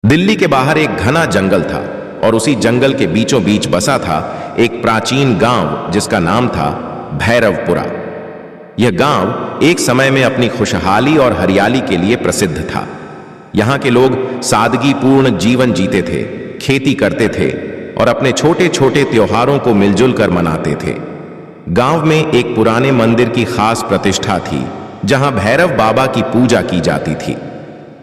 दिल्ली के बाहर एक घना जंगल था और उसी जंगल के बीचों बीच बसा था एक प्राचीन गांव जिसका नाम था भैरवपुरा। यह गांव एक समय में अपनी खुशहाली और हरियाली के लिए प्रसिद्ध था। यहाँ के लोग सादगीपूर्ण जीवन जीते थे, खेती करते थे और अपने छोटे छोटे त्योहारों को मिलजुल कर मनाते थे। गांव में एक पुराने मंदिर की खास प्रतिष्ठा थी जहां भैरव बाबा की पूजा की जाती थी।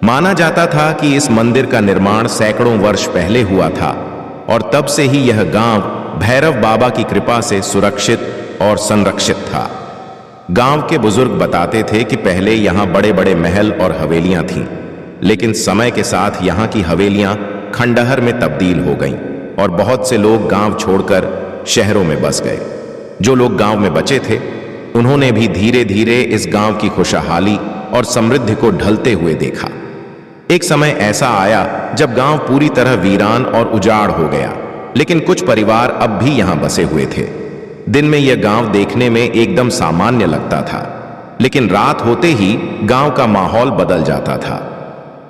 माना जाता था कि इस मंदिर का निर्माण सैकड़ों वर्ष पहले हुआ था और तब से ही यह गांव भैरव बाबा की कृपा से सुरक्षित और संरक्षित था। गांव के बुजुर्ग बताते थे कि पहले यहां बड़े बड़े महल और हवेलियां थीं, लेकिन समय के साथ यहां की हवेलियां खंडहर में तब्दील हो गईं और बहुत से लोग गांव छोड़कर शहरों में बस गए। जो लोग गांव में बचे थे उन्होंने भी धीरे धीरे इस गांव की खुशहाली और समृद्धि को ढलते हुए देखा। एक समय ऐसा आया जब गांव पूरी तरह वीरान और उजाड़ हो गया, लेकिन कुछ परिवार अब भी यहां बसे हुए थे। दिन में यह गांव देखने में एकदम सामान्य लगता था, लेकिन रात होते ही गांव का माहौल बदल जाता था।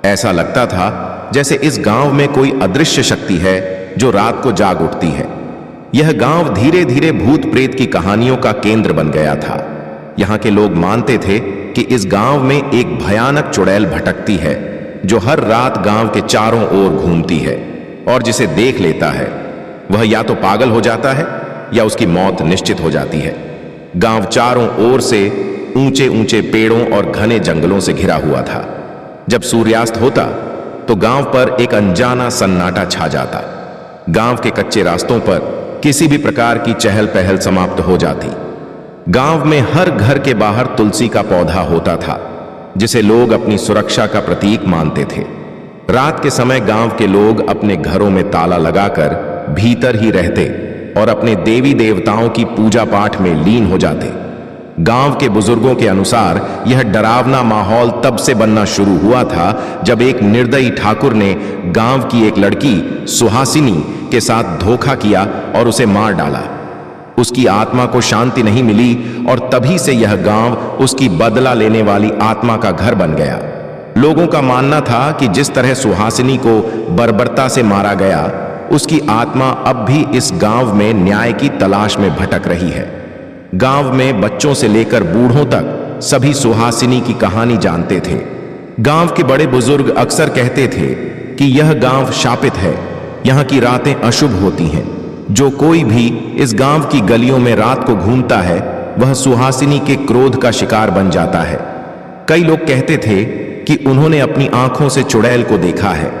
ऐसा लगता था जैसे इस गांव में कोई अदृश्य शक्ति है जो रात को जाग उठती है। यह गांव धीरे धीरे भूत प्रेत की कहानियों का केंद्र बन गया था। यहाँ के लोग मानते थे कि इस गांव में एक भयानक चुड़ैल भटकती है जो हर रात गांव के चारों ओर घूमती है और जिसे देख लेता है वह या तो पागल हो जाता है या उसकी मौत निश्चित हो जाती है। गांव चारों ओर से ऊंचे ऊंचे पेड़ों और घने जंगलों से घिरा हुआ था। जब सूर्यास्त होता तो गांव पर एक अनजाना सन्नाटा छा जाता। गांव के कच्चे रास्तों पर किसी भी प्रकार की चहल पहल समाप्त हो जाती। गांव में हर घर के बाहर तुलसी का पौधा होता था जिसे लोग अपनी सुरक्षा का प्रतीक मानते थे। रात के समय गांव के लोग अपने घरों में ताला लगाकर भीतर ही रहते और अपने देवी देवताओं की पूजा पाठ में लीन हो जाते। गांव के बुजुर्गों के अनुसार यह डरावना माहौल तब से बनना शुरू हुआ था जब एक निर्दयी ठाकुर ने गांव की एक लड़की सुहासिनी के साथ धोखा किया और उसे मार डाला। उसकी आत्मा को शांति नहीं मिली और तभी से यह गांव उसकी बदला लेने वाली आत्मा का घर बन गया। लोगों का मानना था कि जिस तरह सुहासिनी को बर्बरता से मारा गया, उसकी आत्मा अब भी इस गांव में न्याय की तलाश में भटक रही है। गांव में बच्चों से लेकर बूढ़ों तक सभी सुहासिनी की कहानी जानते थे। गांव के बड़े बुजुर्ग अक्सर कहते थे कि यह गांव शापित है, यहाँ की रातें अशुभ होती हैं। जो कोई भी इस गांव की गलियों में रात को घूमता है वह सुहासिनी के क्रोध का शिकार बन जाता है। कई लोग कहते थे कि उन्होंने अपनी आंखों से चुड़ैल को देखा है।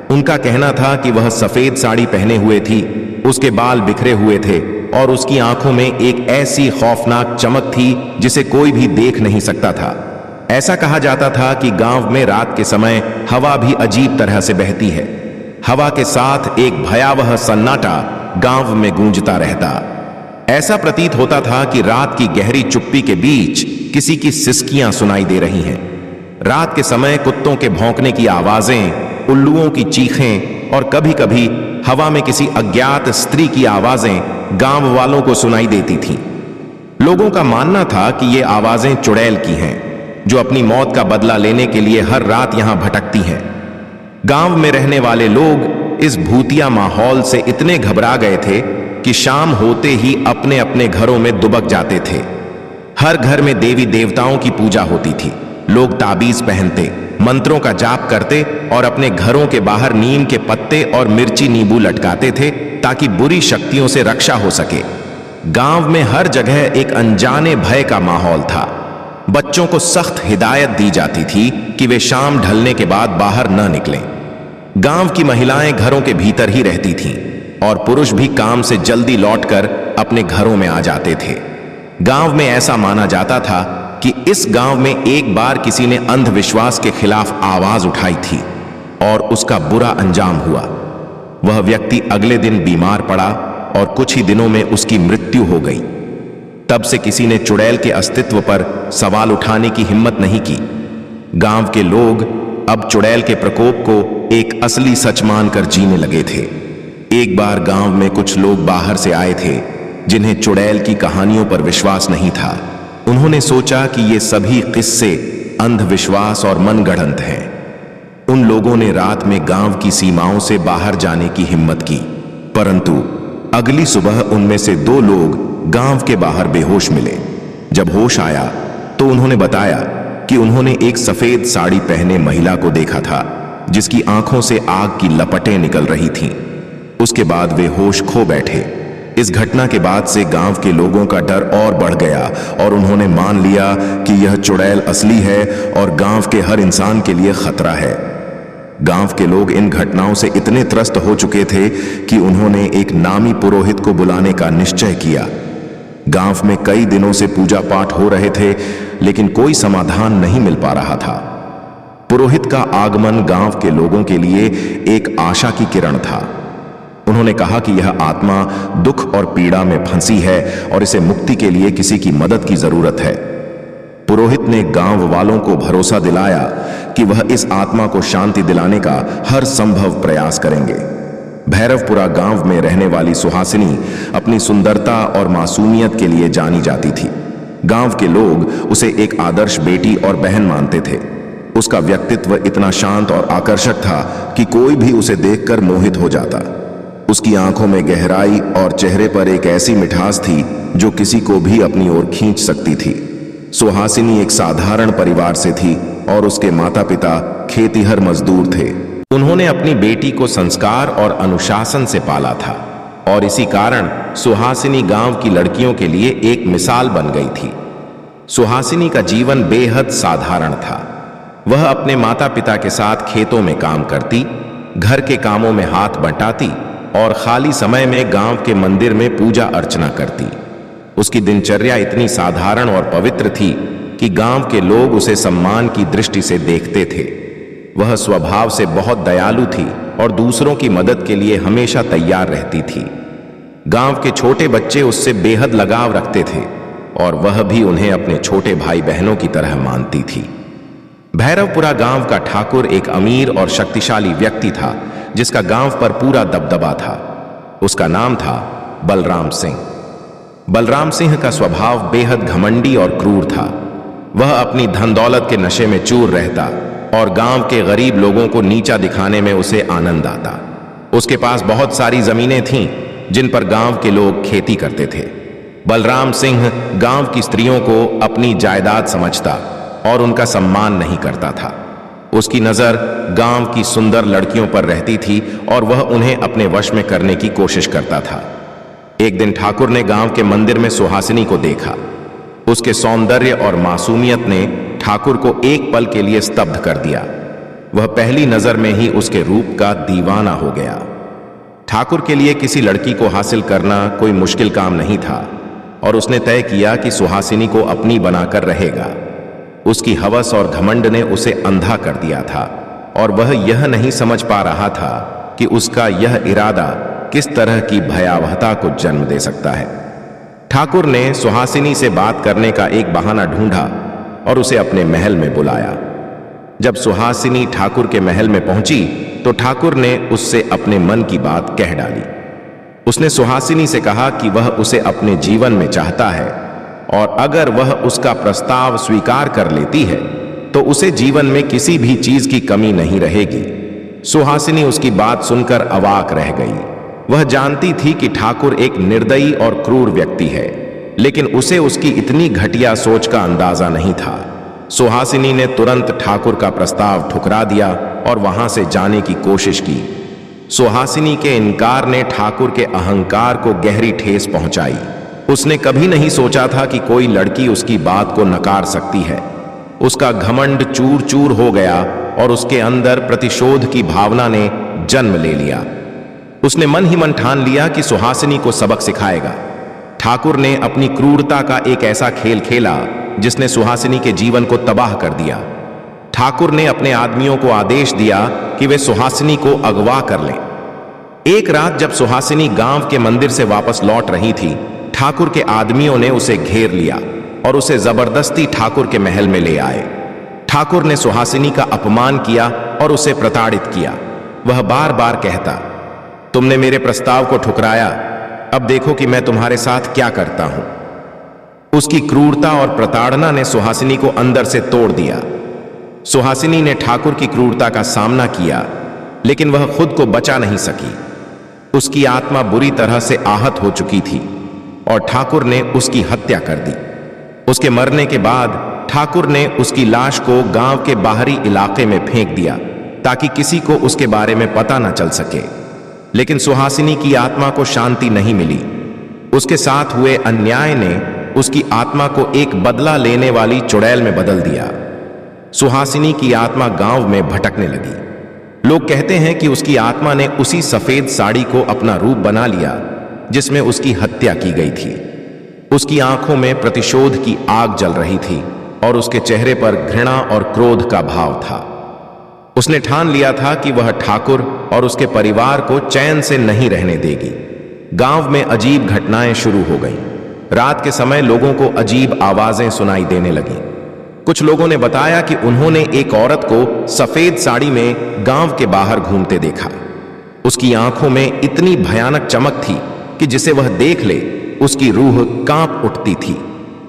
उनका कहना था कि वह सफेद साड़ी पहने हुए थी, उसके बाल बिखरे हुए थे और उसकी आंखों में एक ऐसी खौफनाक चमक थी जिसे कोई भी देख नहीं सकता था। ऐसा कहा जाता था कि गांव में रात के समय हवा भी अजीब तरह से बहती है। हवा के साथ एक भयावह सन्नाटा गांव में गूंजता रहता। ऐसा प्रतीत होता था कि रात की गहरी चुप्पी के बीच किसी की सिसकियां सुनाई दे रही हैं। रात के समय कुत्तों के भौंकने की आवाजें, उल्लुओं की चीखें और कभी कभी हवा में किसी अज्ञात स्त्री की आवाजें गांव वालों को सुनाई देती थीं। लोगों का मानना था कि ये आवाजें चुड़ैल की हैं जो अपनी मौत का बदला लेने के लिए हर रात यहां भटकती हैं। गांव में रहने वाले लोग इस भूतिया माहौल से इतने घबरा गए थे कि शाम होते ही अपने अपने घरों में दुबक जाते थे। हर घर में देवी देवताओं की पूजा होती थी। लोग ताबीज पहनते, मंत्रों का जाप करते और अपने घरों के बाहर नीम के पत्ते और मिर्ची नींबू लटकाते थे ताकि बुरी शक्तियों से रक्षा हो सके। गांव में हर जगह एक अनजाने भय का माहौल था। बच्चों को सख्त हिदायत दी जाती थी कि वे शाम ढलने के बाद बाहर न निकलें। गांव की महिलाएं घरों के भीतर ही रहती थीं और पुरुष भी काम से जल्दी लौटकर अपने घरों में आ जाते थे। गांव में ऐसा माना जाता था कि इस गांव में एक बार किसी ने अंधविश्वास के खिलाफ आवाज उठाई थी और उसका बुरा अंजाम हुआ। वह व्यक्ति अगले दिन बीमार पड़ा और कुछ ही दिनों में उसकी मृत्यु हो गई। तब से किसी ने चुड़ैल के अस्तित्व पर सवाल उठाने की हिम्मत नहीं की। गांव के लोग अब चुड़ैल के प्रकोप को एक असली सच मानकर जीने लगे थे। एक बार गांव में कुछ लोग बाहर से आए थे जिन्हें चुड़ैल की कहानियों पर विश्वास नहीं था। उन्होंने सोचा कि ये सभी किस्से अंधविश्वास और मनगढ़ंत हैं। उन लोगों ने रात में गांव की सीमाओं से बाहर जाने की हिम्मत की, परंतु अगली सुबह उनमें से 2 लोग गांव के बाहर बेहोश मिले। जब होश आया तो उन्होंने बताया कि उन्होंने एक सफेद साड़ी पहने महिला को देखा था, जिसकी आंखों से आग की लपटें निकल रही थीं। उसके बाद वे होश खो बैठे। इस घटना के बाद से गांव के लोगों का डर और बढ़ गया और उन्होंने मान लिया कि यह चुड़ैल असली है और गांव के हर इंसान के लिए खतरा है। गांव के लोग इन घटनाओं से इतने त्रस्त हो चुके थे कि उन्होंने एक नामी पुरोहित को बुलाने का निश्चय किया। गांव में कई दिनों से पूजा पाठ हो रहे थे, लेकिन कोई समाधान नहीं मिल पा रहा था। पुरोहित का आगमन गांव के लोगों के लिए एक आशा की किरण था। उन्होंने कहा कि यह आत्मा दुख और पीड़ा में फंसी है और इसे मुक्ति के लिए किसी की मदद की जरूरत है। पुरोहित ने गांव वालों को भरोसा दिलाया कि वह इस आत्मा को शांति दिलाने का हर संभव प्रयास करेंगे। भैरवपुरा गांव में रहने वाली सुहासिनी अपनी सुंदरता और मासूमियत के लिए जानी जाती थी। गांव के लोग उसे एक आदर्श बेटी और बहन मानते थे। उसका व्यक्तित्व इतना शांत और आकर्षक था कि कोई भी उसे देखकर मोहित हो जाता। उसकी आंखों में गहराई और चेहरे पर एक ऐसी मिठास थी जो किसी को भी अपनी ओर खींच सकती थी। सुहासिनी एक साधारण परिवार से थी और उसके माता पिता खेतीहर मजदूर थे। उन्होंने अपनी बेटी को संस्कार और अनुशासन से पाला था और इसी कारण सुहासिनी गांव की लड़कियों के लिए एक मिसाल बन गई थी। सुहासिनी का जीवन बेहद साधारण था। वह अपने माता पिता के साथ खेतों में काम करती, घर के कामों में हाथ बंटाती और खाली समय में गांव के मंदिर में पूजा अर्चना करती। उसकी दिनचर्या इतनी साधारण और पवित्र थी कि गांव के लोग उसे सम्मान की दृष्टि से देखते थे। वह स्वभाव से बहुत दयालु थी और दूसरों की मदद के लिए हमेशा तैयार रहती थी। गांव के छोटे बच्चे उससे बेहद लगाव रखते थे और वह भी उन्हें अपने छोटे भाई बहनों की तरह मानती थी। भैरवपुरा गांव का ठाकुर एक अमीर और शक्तिशाली व्यक्ति था जिसका गांव पर पूरा दबदबा था। उसका नाम था बलराम सिंह। बलराम सिंह का स्वभाव बेहद घमंडी और क्रूर था। वह अपनी धन दौलत के नशे में चूर रहता और गांव के गरीब लोगों को नीचा दिखाने में उसे आनंद आता। उसके पास बहुत सारी जमीनें थीं जिन पर गांव के लोग खेती करते थे। बलराम सिंह गांव की स्त्रियों को अपनी जायदाद समझता और उनका सम्मान नहीं करता था। उसकी नजर गांव की सुंदर लड़कियों पर रहती थी और वह उन्हें अपने वश में करने की कोशिश करता था। एक दिन ठाकुर ने गांव के मंदिर में सुहासिनी को देखा। उसके सौंदर्य और मासूमियत ने ठाकुर को एक पल के लिए स्तब्ध कर दिया। वह पहली नजर में ही उसके रूप का दीवाना हो गया। ठाकुर के लिए किसी लड़की को हासिल करना कोई मुश्किल काम नहीं था और उसने तय किया कि सुहासिनी को अपनी बनाकर रहेगा। उसकी हवस और घमंड ने उसे अंधा कर दिया था और वह यह नहीं समझ पा रहा था कि उसका यह इरादा किस तरह की भयावहता को जन्म दे सकता है। ठाकुर ने सुहासिनी से बात करने का एक बहाना ढूंढा और उसे अपने महल में बुलाया। जब सुहासिनी ठाकुर के महल में पहुंची तो ठाकुर ने उससे अपने मन की बात कह डाली। उसने सुहासिनी से कहा कि वह उसे अपने जीवन में चाहता है और अगर वह उसका प्रस्ताव स्वीकार कर लेती है तो उसे जीवन में किसी भी चीज की कमी नहीं रहेगी। सुहासिनी उसकी बात सुनकर अवाक रह गई। वह जानती थी कि ठाकुर एक निर्दयी और क्रूर व्यक्ति है, लेकिन उसे उसकी इतनी घटिया सोच का अंदाजा नहीं था। सुहासिनी ने तुरंत ठाकुर का प्रस्ताव ठुकरा दिया और वहां से जाने की कोशिश की। सुहासिनी के इनकार ने ठाकुर के अहंकार को गहरी ठेस पहुंचाई। उसने कभी नहीं सोचा था कि कोई लड़की उसकी बात को नकार सकती है। उसका घमंड चूर चूर हो गया और उसके अंदर प्रतिशोध की भावना ने जन्म ले लिया। उसने मन ही मन ठान लिया कि सुहासिनी को सबक सिखाएगा। ठाकुर ने अपनी क्रूरता का एक ऐसा खेल खेला जिसने सुहासिनी के जीवन को तबाह कर दिया। ठाकुर ने अपने आदमियों को आदेश दिया कि वे सुहासिनी को अगवा कर लें। एक रात जब सुहासिनी गांव के मंदिर से वापस लौट रही थी, ठाकुर के आदमियों ने उसे घेर लिया और उसे जबरदस्ती ठाकुर के महल में ले आए। ठाकुर ने सुहासिनी का अपमान किया और उसे प्रताड़ित किया। वह बार बार कहता, तुमने मेरे प्रस्ताव को ठुकराया, अब देखो कि मैं तुम्हारे साथ क्या करता हूं। उसकी क्रूरता और प्रताड़ना ने सुहासिनी को अंदर से तोड़ दिया। सुहासिनी ने ठाकुर की क्रूरता का सामना किया, लेकिन वह खुद को बचा नहीं सकी। उसकी आत्मा बुरी तरह से आहत हो चुकी थी और ठाकुर ने उसकी हत्या कर दी। उसके मरने के बाद ठाकुर ने उसकी लाश को गांव के बाहरी इलाके में फेंक दिया ताकि किसी को उसके बारे में पता न चल सके। लेकिन सुहासिनी की आत्मा को शांति नहीं मिली। उसके साथ हुए अन्याय ने उसकी आत्मा को एक बदला लेने वाली चुड़ैल में बदल दिया। सुहासिनी की आत्मा गांव में भटकने लगी। लोग कहते हैं कि उसकी आत्मा ने उसी सफेद साड़ी को अपना रूप बना लिया जिसमें उसकी हत्या की गई थी। उसकी आंखों में प्रतिशोध की आग जल रही थी और उसके चेहरे पर घृणा और क्रोध का भाव था। उसने ठान लिया था कि वह ठाकुर और उसके परिवार को चैन से नहीं रहने देगी। गांव में अजीब घटनाएं शुरू हो गईं। रात के समय लोगों को अजीब आवाजें सुनाई देने लगीं। कुछ लोगों ने बताया कि उन्होंने एक औरत को सफेद साड़ी में गांव के बाहर घूमते देखा। उसकी आंखों में इतनी भयानक चमक थी कि जिसे वह देख ले उसकी रूह कांप उठती थी।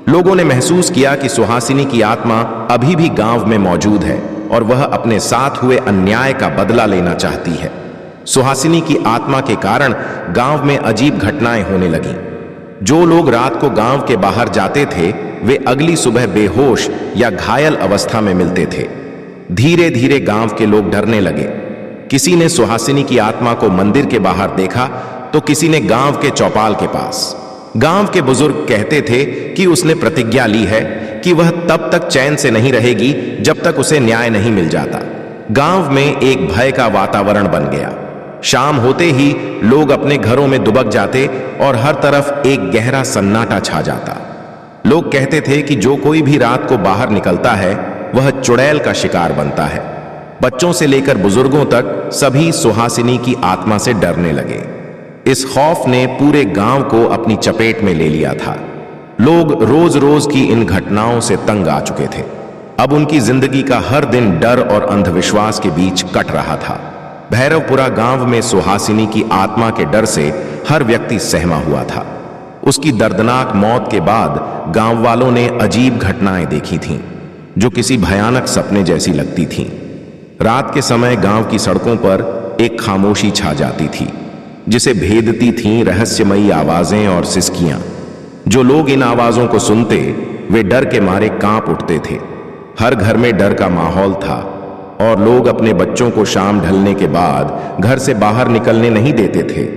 लोगों ने महसूस किया कि सुहासिनी की आत्मा अभी भी गांव में मौजूद है और वह अपने साथ हुए अन्याय का बदला लेना चाहती है। सुहासिनी की आत्मा के कारण गांव में अजीब घटनाएं होने लगीं। जो लोग रात को गांव के बाहर जाते थे वे अगली सुबह बेहोश या घायल अवस्था में मिलते थे। धीरे धीरे गांव के लोग डरने लगे। किसी ने सुहासिनी की आत्मा को मंदिर के बाहर देखा तो किसी ने गांव के चौपाल के पास। गांव के बुजुर्ग कहते थे कि उसने प्रतिज्ञा ली है कि वह तब तक चैन से नहीं रहेगी जब तक उसे न्याय नहीं मिल जाता। गांव में एक भय का वातावरण बन गया। शाम होते ही लोग अपने घरों में दुबक जाते और हर तरफ एक गहरा सन्नाटा छा जाता। लोग कहते थे कि जो कोई भी रात को बाहर निकलता है वह चुड़ैल का शिकार बनता है। बच्चों से लेकर बुजुर्गों तक सभी सुहासिनी की आत्मा से डरने लगे। इस खौफ ने पूरे गांव को अपनी चपेट में ले लिया था। लोग रोज रोज की इन घटनाओं से तंग आ चुके थे। अब उनकी जिंदगी का हर दिन डर और अंधविश्वास के बीच कट रहा था। भैरवपुरा गांव में सुहासिनी की आत्मा के डर से हर व्यक्ति सहमा हुआ था। उसकी दर्दनाक मौत के बाद गांव वालों ने अजीब घटनाएं देखी थीं, जो किसी भयानक सपने जैसी लगती थीं। रात के समय गांव की सड़कों पर एक खामोशी छा जाती थी, जिसे भेदती थीं रहस्यमयी आवाजें और सिसकियां। जो लोग इन आवाजों को सुनते वे डर के मारे कांप उठते थे। हर घर में डर का माहौल था और लोग अपने बच्चों को शाम ढलने के बाद घर से बाहर निकलने नहीं देते थे।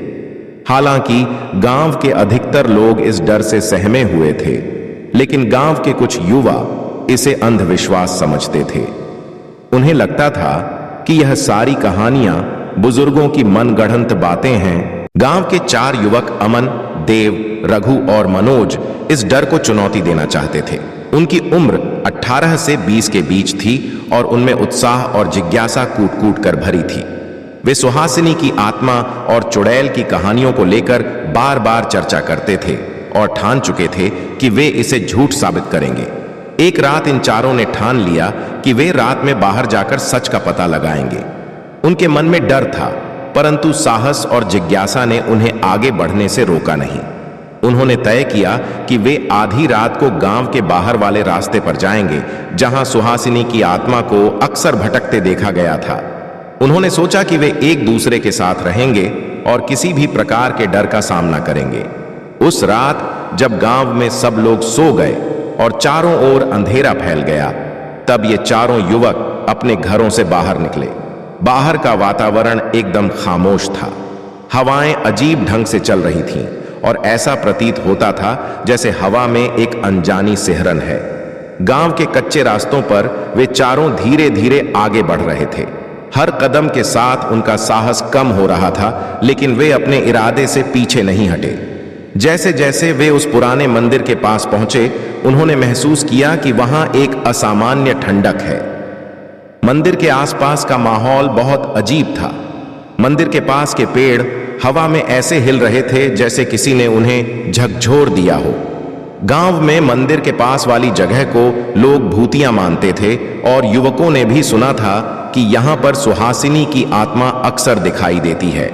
हालांकि गांव के अधिकतर लोग इस डर से सहमे हुए थे, लेकिन गांव के कुछ युवा इसे अंधविश्वास समझते थे। उन्हें लगता था कि यह सारी कहानियां बुजुर्गों की मनगढ़ंत बातें हैं। गांव के 4 युवक अमन, देव, रघु और मनोज इस डर को चुनौती देना चाहते थे। उनकी उम्र 18 से 20 के बीच थी और उनमें उत्साह और जिज्ञासा कूट कूट कर भरी थी। वे सुहासिनी की आत्मा और चुड़ैल की कहानियों को लेकर बार बार चर्चा करते थे और ठान चुके थे कि वे इसे झूठ साबित करेंगे। एक रात इन चारों ने ठान लिया कि वे रात में बाहर जाकर सच का पता लगाएंगे। उनके मन में डर था, परंतु साहस और जिज्ञासा ने उन्हें आगे बढ़ने से रोका नहीं। उन्होंने तय किया कि वे आधी रात को गांव के बाहर वाले रास्ते पर जाएंगे, जहां सुहासिनी की आत्मा को अक्सर भटकते देखा गया था। उन्होंने सोचा कि वे एक दूसरे के साथ रहेंगे और किसी भी प्रकार के डर का सामना करेंगे। उस रात जब गांव में सब लोग सो गए और चारों ओर अंधेरा फैल गया, तब ये चारों युवक अपने घरों से बाहर निकले। बाहर का वातावरण एकदम खामोश था। हवाएं अजीब ढंग से चल रही थीं और ऐसा प्रतीत होता था जैसे हवा में एक अनजानी सिहरन है। गांव के कच्चे रास्तों पर वे चारों धीरे धीरे आगे बढ़ रहे थे। हर कदम के साथ उनका साहस कम हो रहा था, लेकिन वे अपने इरादे से पीछे नहीं हटे। जैसे जैसे वे उस पुराने मंदिर के पास पहुंचे, उन्होंने महसूस किया कि वहां एक असामान्य ठंडक है। मंदिर के आसपास का माहौल बहुत अजीब था। मंदिर के पास के पेड़ हवा में ऐसे हिल रहे थे जैसे किसी ने उन्हें झकझोर दिया हो। गांव में मंदिर के पास वाली जगह को लोग भूतिया मानते थे और युवकों ने भी सुना था कि यहां पर सुहासिनी की आत्मा अक्सर दिखाई देती है।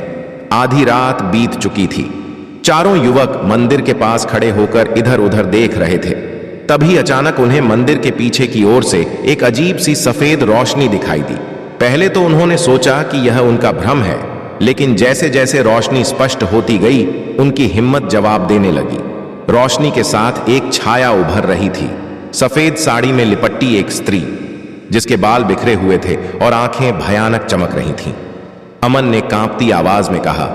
आधी रात बीत चुकी थी। चारों युवक मंदिर के पास खड़े होकर इधर उधर देख रहे थे। तभी अचानक उन्हें मंदिर के पीछे की ओर से एक अजीब सी सफेद रोशनी दिखाई दी। पहले तो उन्होंने सोचा कि यह उनका भ्रम है, लेकिन जैसे जैसे रोशनी स्पष्ट होती गई, उनकी हिम्मत जवाब देने लगी। रोशनी के साथ एक छाया उभर रही थी। सफेद साड़ी में लिपटी एक स्त्री, जिसके बाल बिखरे हुए थे और आंखें भयानक चमक रही थीं। अमन ने कांपती आवाज में कहा,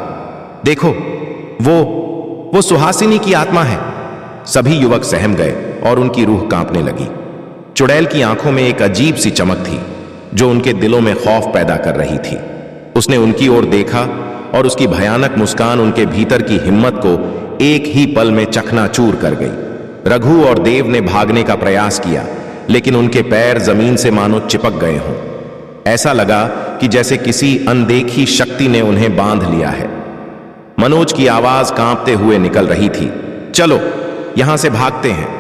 देखो, वो सुहासिनी की आत्मा है। सभी युवक सहम गए और उनकी रूह कांपने लगी। चुड़ैल की आंखों में एक अजीब सी चमक थी, जो उनके दिलों में खौफ पैदा कर रही थी। उसने उनकी ओर देखा और उसकी भयानक मुस्कान उनके भीतर की हिम्मत को एक ही पल में चकनाचूर कर गई। रघु और देव ने भागने का प्रयास किया, लेकिन उनके पैर जमीन से मानो चिपक गए हों। ऐसा लगा कि जैसे किसी अनदेखी शक्ति ने उन्हें बांध लिया है। मनोज की आवाज कांपते हुए निकल रही थी, चलो यहां से भागते हैं।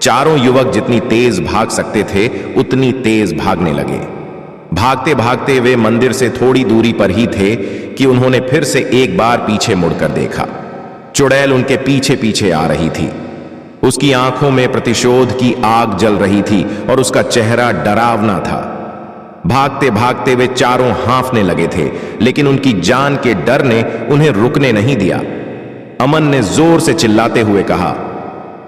चारों युवक जितनी तेज भाग सकते थे, उतनी तेज भागने लगे। भागते भागते वे मंदिर से थोड़ी दूरी पर ही थे कि उन्होंने फिर से एक बार पीछे मुड़कर देखा। चुड़ैल उनके पीछे पीछे आ रही थी। उसकी आंखों में प्रतिशोध की आग जल रही थी और उसका चेहरा डरावना था। भागते भागते वे चारों हांफने लगे थे, लेकिन उनकी जान के डर ने उन्हें रुकने नहीं दिया। अमन ने जोर से चिल्लाते हुए कहा,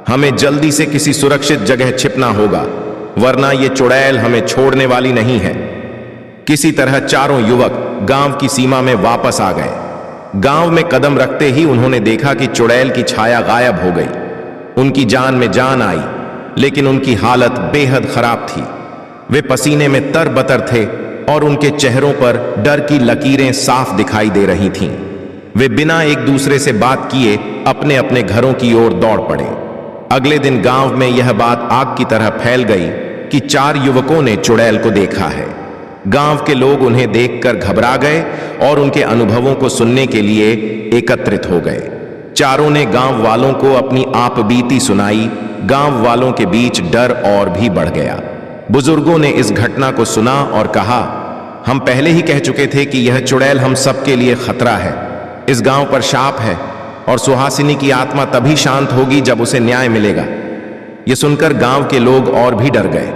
हमें जल्दी से किसी सुरक्षित जगह छिपना होगा, वरना ये चुड़ैल हमें छोड़ने वाली नहीं है। किसी तरह चारों युवक गांव की सीमा में वापस आ गए। गांव में कदम रखते ही उन्होंने देखा कि चुड़ैल की छाया गायब हो गई। उनकी जान में जान आई, लेकिन उनकी हालत बेहद खराब थी। वे पसीने में तरबतर थे और उनके चेहरों पर डर की लकीरें साफ दिखाई दे रही थीं। वे बिना एक दूसरे से बात किए अपने अपने घरों की ओर दौड़ पड़े। अगले दिन गांव में यह बात आग की तरह फैल गई कि 4 युवकों ने चुड़ैल को देखा है। गांव के लोग उन्हें देखकर घबरा गए और उनके अनुभवों को सुनने के लिए एकत्रित हो गए। चारों ने गांव वालों को अपनी आपबीती सुनाई। गांव वालों के बीच डर और भी बढ़ गया। बुजुर्गों ने इस घटना को सुना और कहा, हम पहले ही कह चुके थे कि यह चुड़ैल हम सबके लिए खतरा है। इस गांव पर शाप है और सुहासिनी की आत्मा तभी शांत होगी जब उसे न्याय मिलेगा। यह सुनकर गांव के लोग और भी डर गए।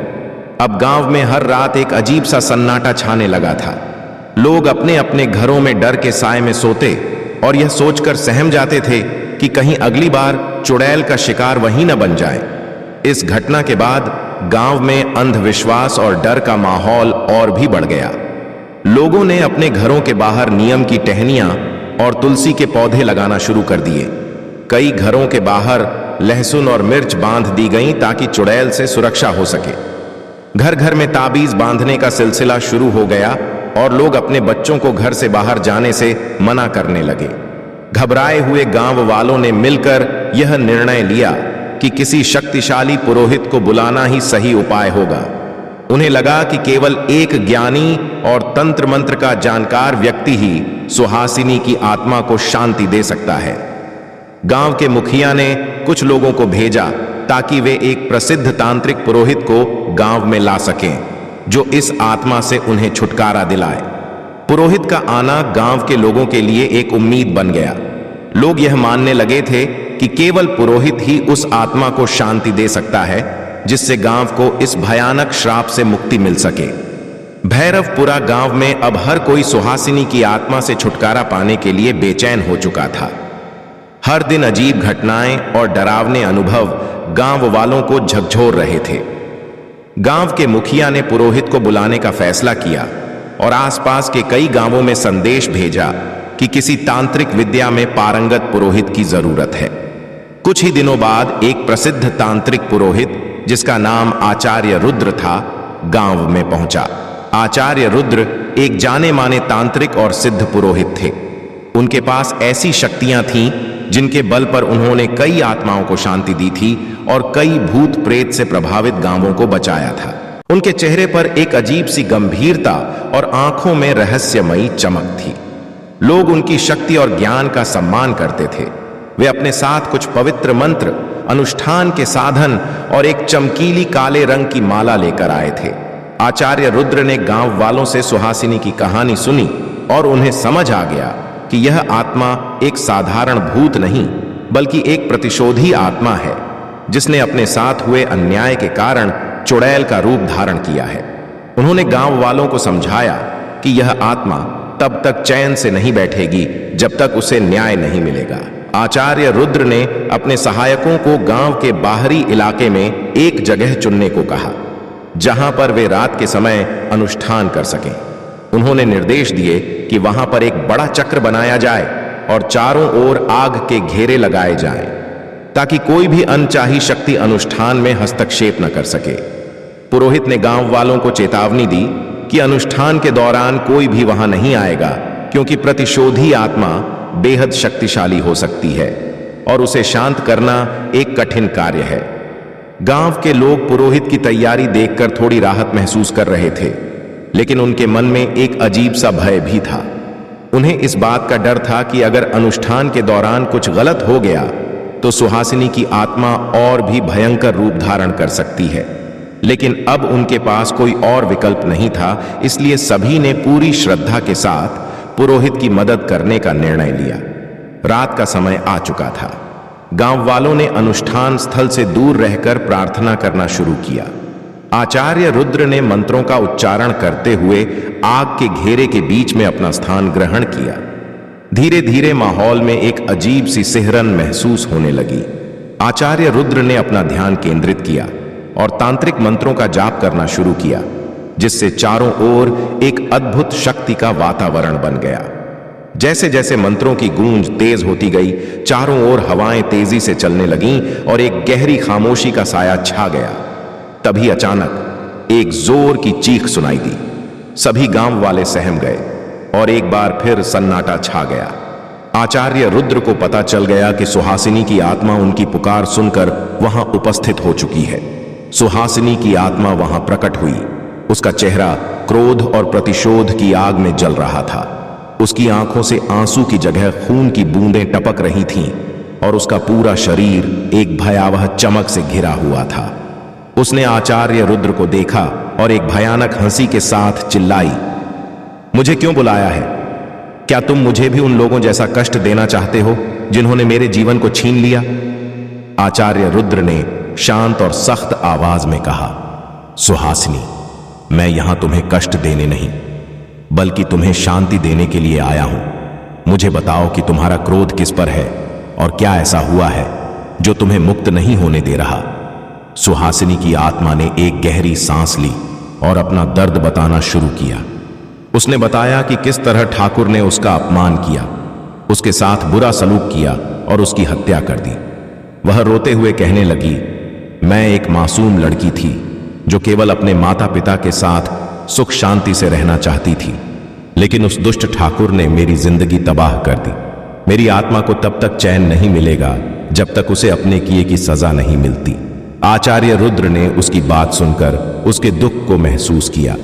अब गांव में हर रात एक अजीब सा सन्नाटा छाने लगा था। लोग अपने अपने घरों में डर के साए में सोते और यह सोचकर सहम जाते थे कि कहीं अगली बार चुड़ैल का शिकार वही न बन जाए। इस घटना के बाद गांव में अंधविश्वास और डर का माहौल और भी बढ़ गया। लोगों ने अपने घरों के बाहर नीम की टहनियां और तुलसी के पौधे लगाना शुरू कर दिए। कई घरों के बाहर लहसुन और मिर्च बांध दी गई ताकि चुड़ैल से सुरक्षा हो सके। घर घर में ताबीज बांधने का सिलसिला शुरू हो गया और लोग अपने बच्चों को घर से बाहर जाने से मना करने लगे। घबराए हुए गांव वालों ने मिलकर यह निर्णय लिया कि किसी शक्तिशाली पुरोहित को बुलाना ही सही उपाय होगा। उन्हें लगा कि केवल एक ज्ञानी और तंत्र मंत्र का जानकार व्यक्ति ही सुहासिनी की आत्मा को शांति दे सकता है। गांव के मुखिया ने कुछ लोगों को भेजा ताकि वे एक प्रसिद्ध तांत्रिक पुरोहित को गांव में ला सकें, जो इस आत्मा से उन्हें छुटकारा दिलाए। पुरोहित का आना गांव के लोगों के लिए एक उम्मीद बन गया। लोग यह मानने लगे थे कि केवल पुरोहित ही उस आत्मा को शांति दे सकता है, जिससे गांव को इस भयानक श्राप से मुक्ति मिल सके। भैरवपुरा गांव में अब हर कोई सुहासिनी की आत्मा से छुटकारा पाने के लिए बेचैन हो चुका था। हर दिन अजीब घटनाएं और डरावने अनुभव गांव वालों को झकझोर रहे थे। गांव के मुखिया ने पुरोहित को बुलाने का फैसला किया और आसपास के कई गांवों में संदेश भेजा कि किसी तांत्रिक विद्या में पारंगत पुरोहित की जरूरत है। कुछ ही दिनों बाद एक प्रसिद्ध तांत्रिक पुरोहित, जिसका नाम आचार्य रुद्र था, गांव में पहुंचा। आचार्य रुद्र एक जाने माने तांत्रिक और सिद्ध पुरोहित थे। उनके पास ऐसी शक्तियां थीं जिनके बल पर उन्होंने कई आत्माओं को शांति दी थी और कई भूत प्रेत से प्रभावित गांवों को बचाया था। उनके चेहरे पर एक अजीब सी गंभीरता और आंखों में रहस्यमयी चमक थी। लोग उनकी शक्ति और ज्ञान का सम्मान करते थे। वे अपने साथ कुछ पवित्र मंत्र, अनुष्ठान के साधन और एक चमकीली काले रंग की माला लेकर आए थे। आचार्य रुद्र ने गांव वालों से सुहासिनी की कहानी सुनी और उन्हें समझ आ गया कि यह आत्मा एक साधारण भूत नहीं, बल्कि एक प्रतिशोधी आत्मा है। जिसने अपने साथ हुए अन्याय के कारण चुड़ैल का रूप धारण किया है। उन्होंने गांव वालों को समझाया कि यह आत्मा तब तक चैन से नहीं बैठेगी जब तक उसे न्याय नहीं मिलेगा। आचार्य रुद्र ने अपने सहायकों को गांव के बाहरी इलाके में एक जगह चुनने को कहा जहां पर वे रात के समय अनुष्ठान कर सकें। उन्होंने निर्देश दिए कि वहां पर एक बड़ा चक्र बनाया जाए और चारों ओर आग के घेरे लगाए जाएं, ताकि कोई भी अनचाही शक्ति अनुष्ठान में हस्तक्षेप न कर सके। पुरोहित ने गांव वालों को चेतावनी दी कि अनुष्ठान के दौरान कोई भी वहां नहीं आएगा, क्योंकि प्रतिशोधी आत्मा बेहद शक्तिशाली हो सकती है और उसे शांत करना एक कठिन कार्य है। गांव के लोग पुरोहित की तैयारी देखकर थोड़ी राहत महसूस कर रहे थे, लेकिन उनके मन में एक अजीब सा भय भी था। उन्हें इस बात का डर था कि अगर अनुष्ठान के दौरान कुछ गलत हो गया तो सुहासिनी की आत्मा और भी भयंकर रूप धारण कर सकती है। लेकिन अब उनके पास कोई और विकल्प नहीं था, इसलिए सभी ने पूरी श्रद्धा के साथ पुरोहित की मदद करने का निर्णय लिया। रात का समय आ चुका था। गांव वालों ने अनुष्ठान स्थल से दूर रहकर प्रार्थना करना शुरू किया। आचार्य रुद्र ने मंत्रों का उच्चारण करते हुए आग के घेरे के बीच में अपना स्थान ग्रहण किया। धीरे धीरे माहौल में एक अजीब सी सिहरन महसूस होने लगी। आचार्य रुद्र ने अपना ध्यान केंद्रित किया और तांत्रिक मंत्रों का जाप करना शुरू किया, जिससे चारों ओर एक अद्भुत शक्ति का वातावरण बन गया। जैसे जैसे मंत्रों की गूंज तेज होती गई, चारों ओर हवाएं तेजी से चलने लगीं और एक गहरी खामोशी का साया छा गया। तभी अचानक एक जोर की चीख सुनाई दी। सभी गांव वाले सहम गए और एक बार फिर सन्नाटा छा गया। आचार्य रुद्र को पता चल गया कि सुहासिनी की आत्मा उनकी पुकार सुनकर वहां उपस्थित हो चुकी है। सुहासिनी की आत्मा वहां प्रकट हुई। उसका चेहरा क्रोध और प्रतिशोध की आग में जल रहा था। उसकी आंखों से आंसू की जगह खून की बूंदें टपक रही थीं और उसका पूरा शरीर एक भयावह चमक से घिरा हुआ था। उसने आचार्य रुद्र को देखा और एक भयानक हंसी के साथ चिल्लाई, मुझे क्यों बुलाया है? क्या तुम मुझे भी उन लोगों जैसा कष्ट देना चाहते हो जिन्होंने मेरे जीवन को छीन लिया? आचार्य रुद्र ने शांत और सख्त आवाज में कहा, सुहासिनी, मैं यहां तुम्हें कष्ट देने नहीं, बल्कि तुम्हें शांति देने के लिए आया हूं। मुझे बताओ कि तुम्हारा क्रोध किस पर है और क्या ऐसा हुआ है जो तुम्हें मुक्त नहीं होने दे रहा। सुहासिनी की आत्मा ने एक गहरी सांस ली और अपना दर्द बताना शुरू किया। उसने बताया कि किस तरह ठाकुर ने उसका अपमान किया, उसके साथ बुरा सलूक किया और उसकी हत्या कर दी। वह रोते हुए कहने लगी, मैं एक मासूम लड़की थी जो केवल अपने माता पिता के साथ सुख शांति से रहना चाहती थी, लेकिन उस दुष्ट ठाकुर ने मेरी जिंदगी तबाह कर दी। मेरी आत्मा को तब तक चैन नहीं मिलेगा जब तक उसे अपने किए की सजा नहीं मिलती। आचार्य रुद्र ने उसकी बात सुनकर उसके दुख को महसूस किया।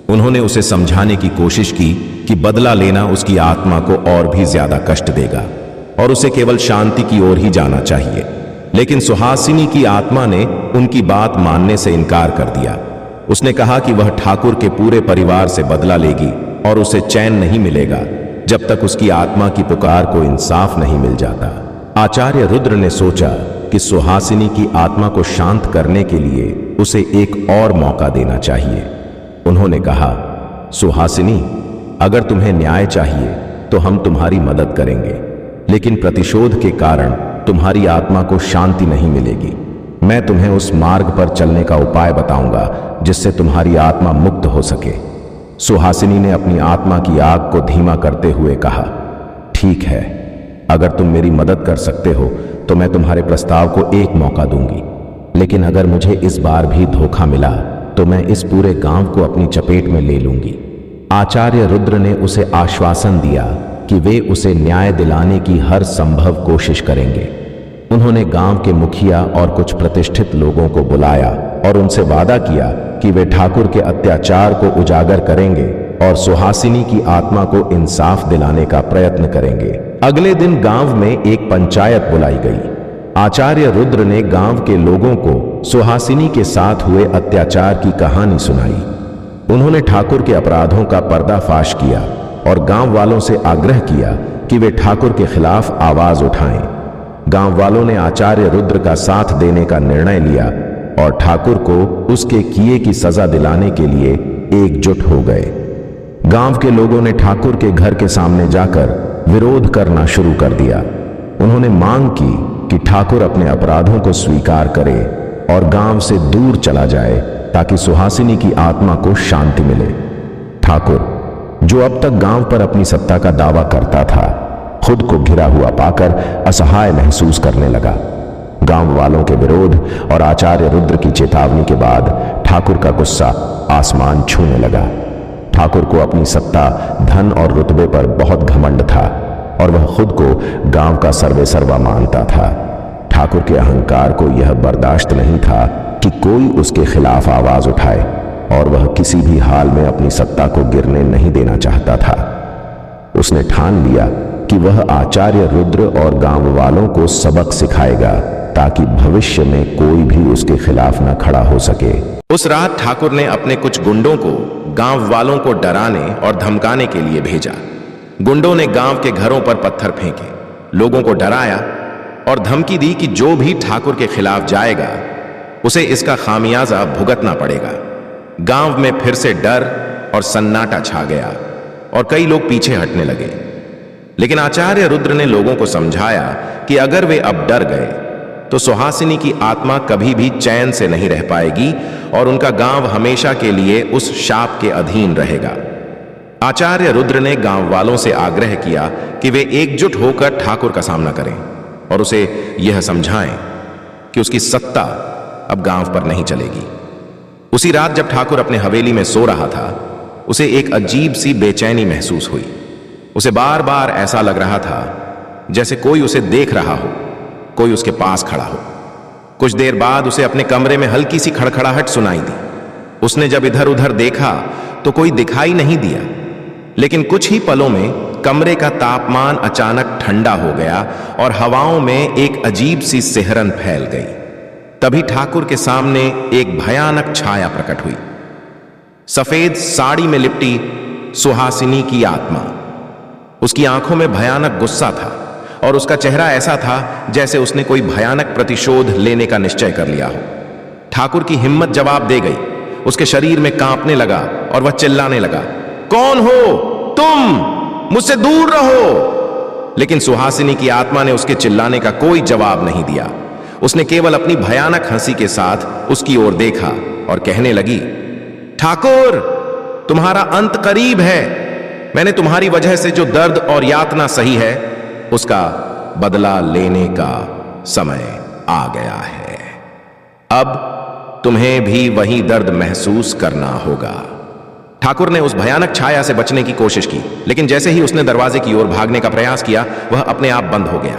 उन्होंने उसे समझाने की कोशिश की कि बदला लेना उसकी आत्मा को और भी ज्यादा कष्ट देगा और उसे केवल शांति की ओर ही जाना चाहिए। लेकिन सुहासिनी की आत्मा ने उनकी बात मानने से इनकार कर दिया। उसने कहा कि वह ठाकुर के पूरे परिवार से बदला लेगी और उसे चैन नहीं मिलेगा जब तक उसकी आत्मा की पुकार को इंसाफ नहीं मिल जाता। आचार्य रुद्र ने सोचा कि सुहासिनी की आत्मा को शांत करने के लिए उसे एक और मौका देना चाहिए। उन्होंने कहा, सुहासिनी, अगर तुम्हें न्याय चाहिए तो हम तुम्हारी मदद करेंगे, लेकिन प्रतिशोध के कारण तुम्हारी आत्मा को शांति नहीं मिलेगी। मैं तुम्हें उस मार्ग पर चलने का उपाय बताऊंगा जिससे तुम्हारी आत्मा मुक्त हो सके। सुहासिनी ने अपनी आत्मा की आग को धीमा करते हुए कहा, ठीक है, अगर तुम मेरी मदद कर सकते हो तो मैं तुम्हारे प्रस्ताव को एक मौका दूंगी, लेकिन अगर मुझे इस बार भी धोखा मिला तो मैं इस पूरे गांव को अपनी चपेट में ले लूंगी। आचार्य रुद्र ने उसे आश्वासन दिया कि वे उसे न्याय दिलाने की हर संभव कोशिश करेंगे। उन्होंने गांव के मुखिया और कुछ प्रतिष्ठित लोगों को बुलाया और उनसे वादा किया कि वे ठाकुर के अत्याचार को उजागर करेंगे और सुहासिनी की आत्मा को इंसाफ दिलाने का प्रयत्न करेंगे। अगले दिन गांव में एक पंचायत बुलाई गई। आचार्य रुद्र ने गांव के लोगों को सुहासिनी के साथ हुए अत्याचार की कहानी सुनाई। उन्होंने ठाकुर के अपराधों का पर्दाफाश किया और गांव वालों से आग्रह किया कि वे ठाकुर के खिलाफ आवाज उठाएं। गांव वालों ने आचार्य रुद्र का साथ देने का निर्णय लिया और ठाकुर को उसके किए की सजा दिलाने के लिए एकजुट हो गए। गांव के लोगों ने ठाकुर के घर के सामने जाकर विरोध करना शुरू कर दिया। उन्होंने मांग की कि ठाकुर अपने अपराधों को स्वीकार करे और गांव से दूर चला जाए ताकि सुहासिनी की आत्मा को शांति मिले। ठाकुर, जो अब तक गांव पर अपनी सत्ता का दावा करता था, खुद को घिरा हुआ पाकर असहाय महसूस करने लगा। गांव वालों के विरोध और आचार्य रुद्र की चेतावनी के बाद ठाकुर का गुस्सा आसमान छूने लगा। ठाकुर को अपनी सत्ता, धन और रुतबे पर बहुत घमंड था और वह खुद को गांव का सर्वेसर्वा मानता था। ठाकुर के अहंकार को यह बर्दाश्त नहीं था कि कोई उसके खिलाफ आवाज उठाए और वह किसी भी हाल में अपनी सत्ता को गिरने नहीं देना चाहता था। उसने ठान लिया कि वह आचार्य रुद्र और गांव वालों को सबक सिखाएगा ताकि भविष्य में कोई भी उसके खिलाफ न खड़ा हो सके। उस रात ठाकुर ने अपने कुछ गुंडों को गांव वालों को डराने और धमकाने के लिए भेजा। गुंडों ने गांव के घरों पर पत्थर फेंके, लोगों को डराया और धमकी दी कि जो भी ठाकुर के खिलाफ जाएगा उसे इसका खामियाजा भुगतना पड़ेगा। गांव में फिर से डर और सन्नाटा छा गया और कई लोग पीछे हटने लगे। लेकिन आचार्य रुद्र ने लोगों को समझाया कि अगर वे अब डर गए तो सुहासिनी की आत्मा कभी भी चैन से नहीं रह पाएगी और उनका गांव हमेशा के लिए उस शाप के अधीन रहेगा। आचार्य रुद्र ने गांव वालों से आग्रह किया कि वे एकजुट होकर ठाकुर का सामना करें और उसे यह समझाएं कि उसकी सत्ता अब गांव पर नहीं चलेगी। उसी रात जब ठाकुर अपने हवेली में सो रहा था, उसे एक अजीब सी बेचैनी महसूस हुई। उसे बार बार ऐसा लग रहा था जैसे कोई उसे देख रहा हो, कोई उसके पास खड़ा हो। कुछ देर बाद उसे अपने कमरे में हल्की सी खड़खड़ाहट सुनाई दी। उसने जब इधर उधर देखा तो कोई दिखाई नहीं दिया, लेकिन कुछ ही पलों में कमरे का तापमान अचानक ठंडा हो गया और हवाओं में एक अजीब सी सिहरन फैल गई। तभी ठाकुर के सामने एक भयानक छाया प्रकट हुई। सफेद साड़ी में लिपटी सुहासिनी की आत्मा। उसकी आंखों में भयानक गुस्सा था और उसका चेहरा ऐसा था जैसे उसने कोई भयानक प्रतिशोध लेने का निश्चय कर लिया हो। ठाकुर की हिम्मत जवाब दे गई। उसके शरीर में कांपने लगा और वह चिल्लाने लगा, कौन हो तुम? मुझसे दूर रहो। लेकिन सुहासिनी की आत्मा ने उसके चिल्लाने का कोई जवाब नहीं दिया। उसने केवल अपनी भयानक हंसी के साथ उसकी ओर देखा और कहने लगी, ठाकुर, तुम्हारा अंत करीब है। मैंने तुम्हारी वजह से जो दर्द और यातना सही है उसका बदला लेने का समय आ गया है। अब तुम्हें भी वही दर्द महसूस करना होगा। ठाकुर ने उस भयानक छाया से बचने की कोशिश की, लेकिन जैसे ही उसने दरवाजे की ओर भागने का प्रयास किया, वह अपने आप बंद हो गया।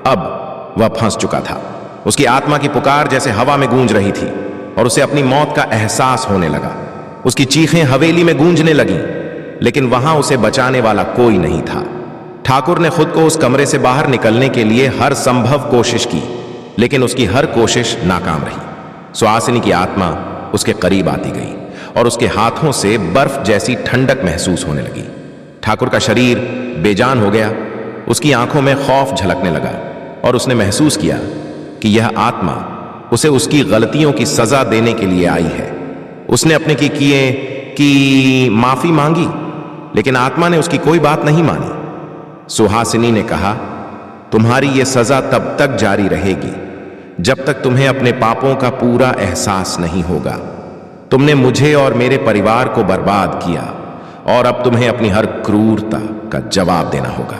अब वह फंस चुका था। उसकी आत्मा की पुकार जैसे हवा में गूंज रही थी और उसे अपनी मौत का एहसास होने लगा। उसकी चीखें हवेली में गूंजने लगीं, लेकिन वहां उसे बचाने वाला कोई नहीं था। ठाकुर ने खुद को उस कमरे से बाहर निकलने के लिए हर संभव कोशिश की, लेकिन उसकी हर कोशिश नाकाम रही। सुहासिनी की आत्मा उसके करीब आती गई और उसके हाथों से बर्फ जैसी ठंडक महसूस होने लगी। ठाकुर का शरीर बेजान हो गया। उसकी आंखों में खौफ झलकने लगा और उसने महसूस किया कि यह आत्मा उसे उसकी गलतियों की सजा देने के लिए आई है। उसने अपने किए की माफी मांगी, लेकिन आत्मा ने उसकी कोई बात नहीं मानी। सुहासिनी ने कहा, तुम्हारी यह सजा तब तक जारी रहेगी जब तक तुम्हें अपने पापों का पूरा एहसास नहीं होगा। तुमने मुझे और मेरे परिवार को बर्बाद किया और अब तुम्हें अपनी हर क्रूरता का जवाब देना होगा।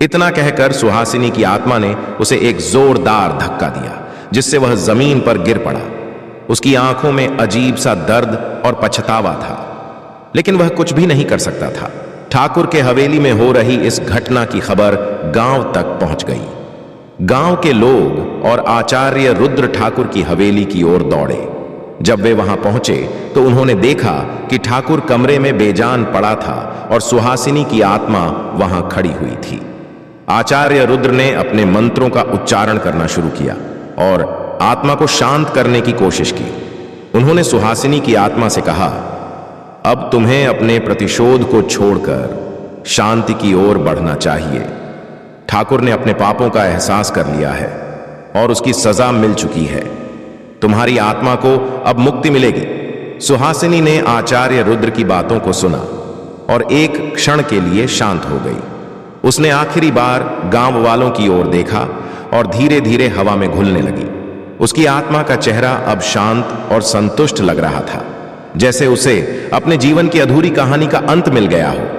इतना कहकर सुहासिनी की आत्मा ने उसे एक जोरदार धक्का दिया, जिससे वह जमीन पर गिर पड़ा। उसकी आंखों में अजीब सा दर्द और पछतावा था, लेकिन वह कुछ भी नहीं कर सकता था। ठाकुर के हवेली में हो रही इस घटना की खबर गांव तक पहुंच गई। गांव के लोग और आचार्य रुद्र ठाकुर की हवेली की ओर दौड़े। जब वे वहां पहुंचे तो उन्होंने देखा कि ठाकुर कमरे में बेजान पड़ा था और सुहासिनी की आत्मा वहां खड़ी हुई थी। आचार्य रुद्र ने अपने मंत्रों का उच्चारण करना शुरू किया और आत्मा को शांत करने की कोशिश की। उन्होंने सुहासिनी की आत्मा से कहा, अब तुम्हें अपने प्रतिशोध को छोड़कर शांति की ओर बढ़ना चाहिए। ठाकुर ने अपने पापों का एहसास कर लिया है और उसकी सजा मिल चुकी है। तुम्हारी आत्मा को अब मुक्ति मिलेगी। सुहासिनी ने आचार्य रुद्र की बातों को सुना और एक क्षण के लिए शांत हो गई। उसने आखिरी बार गांव वालों की ओर देखा और धीरे धीरे हवा में घुलने लगी। उसकी आत्मा का चेहरा अब शांत और संतुष्ट लग रहा था, जैसे उसे अपने जीवन की अधूरी कहानी का अंत मिल गया हो।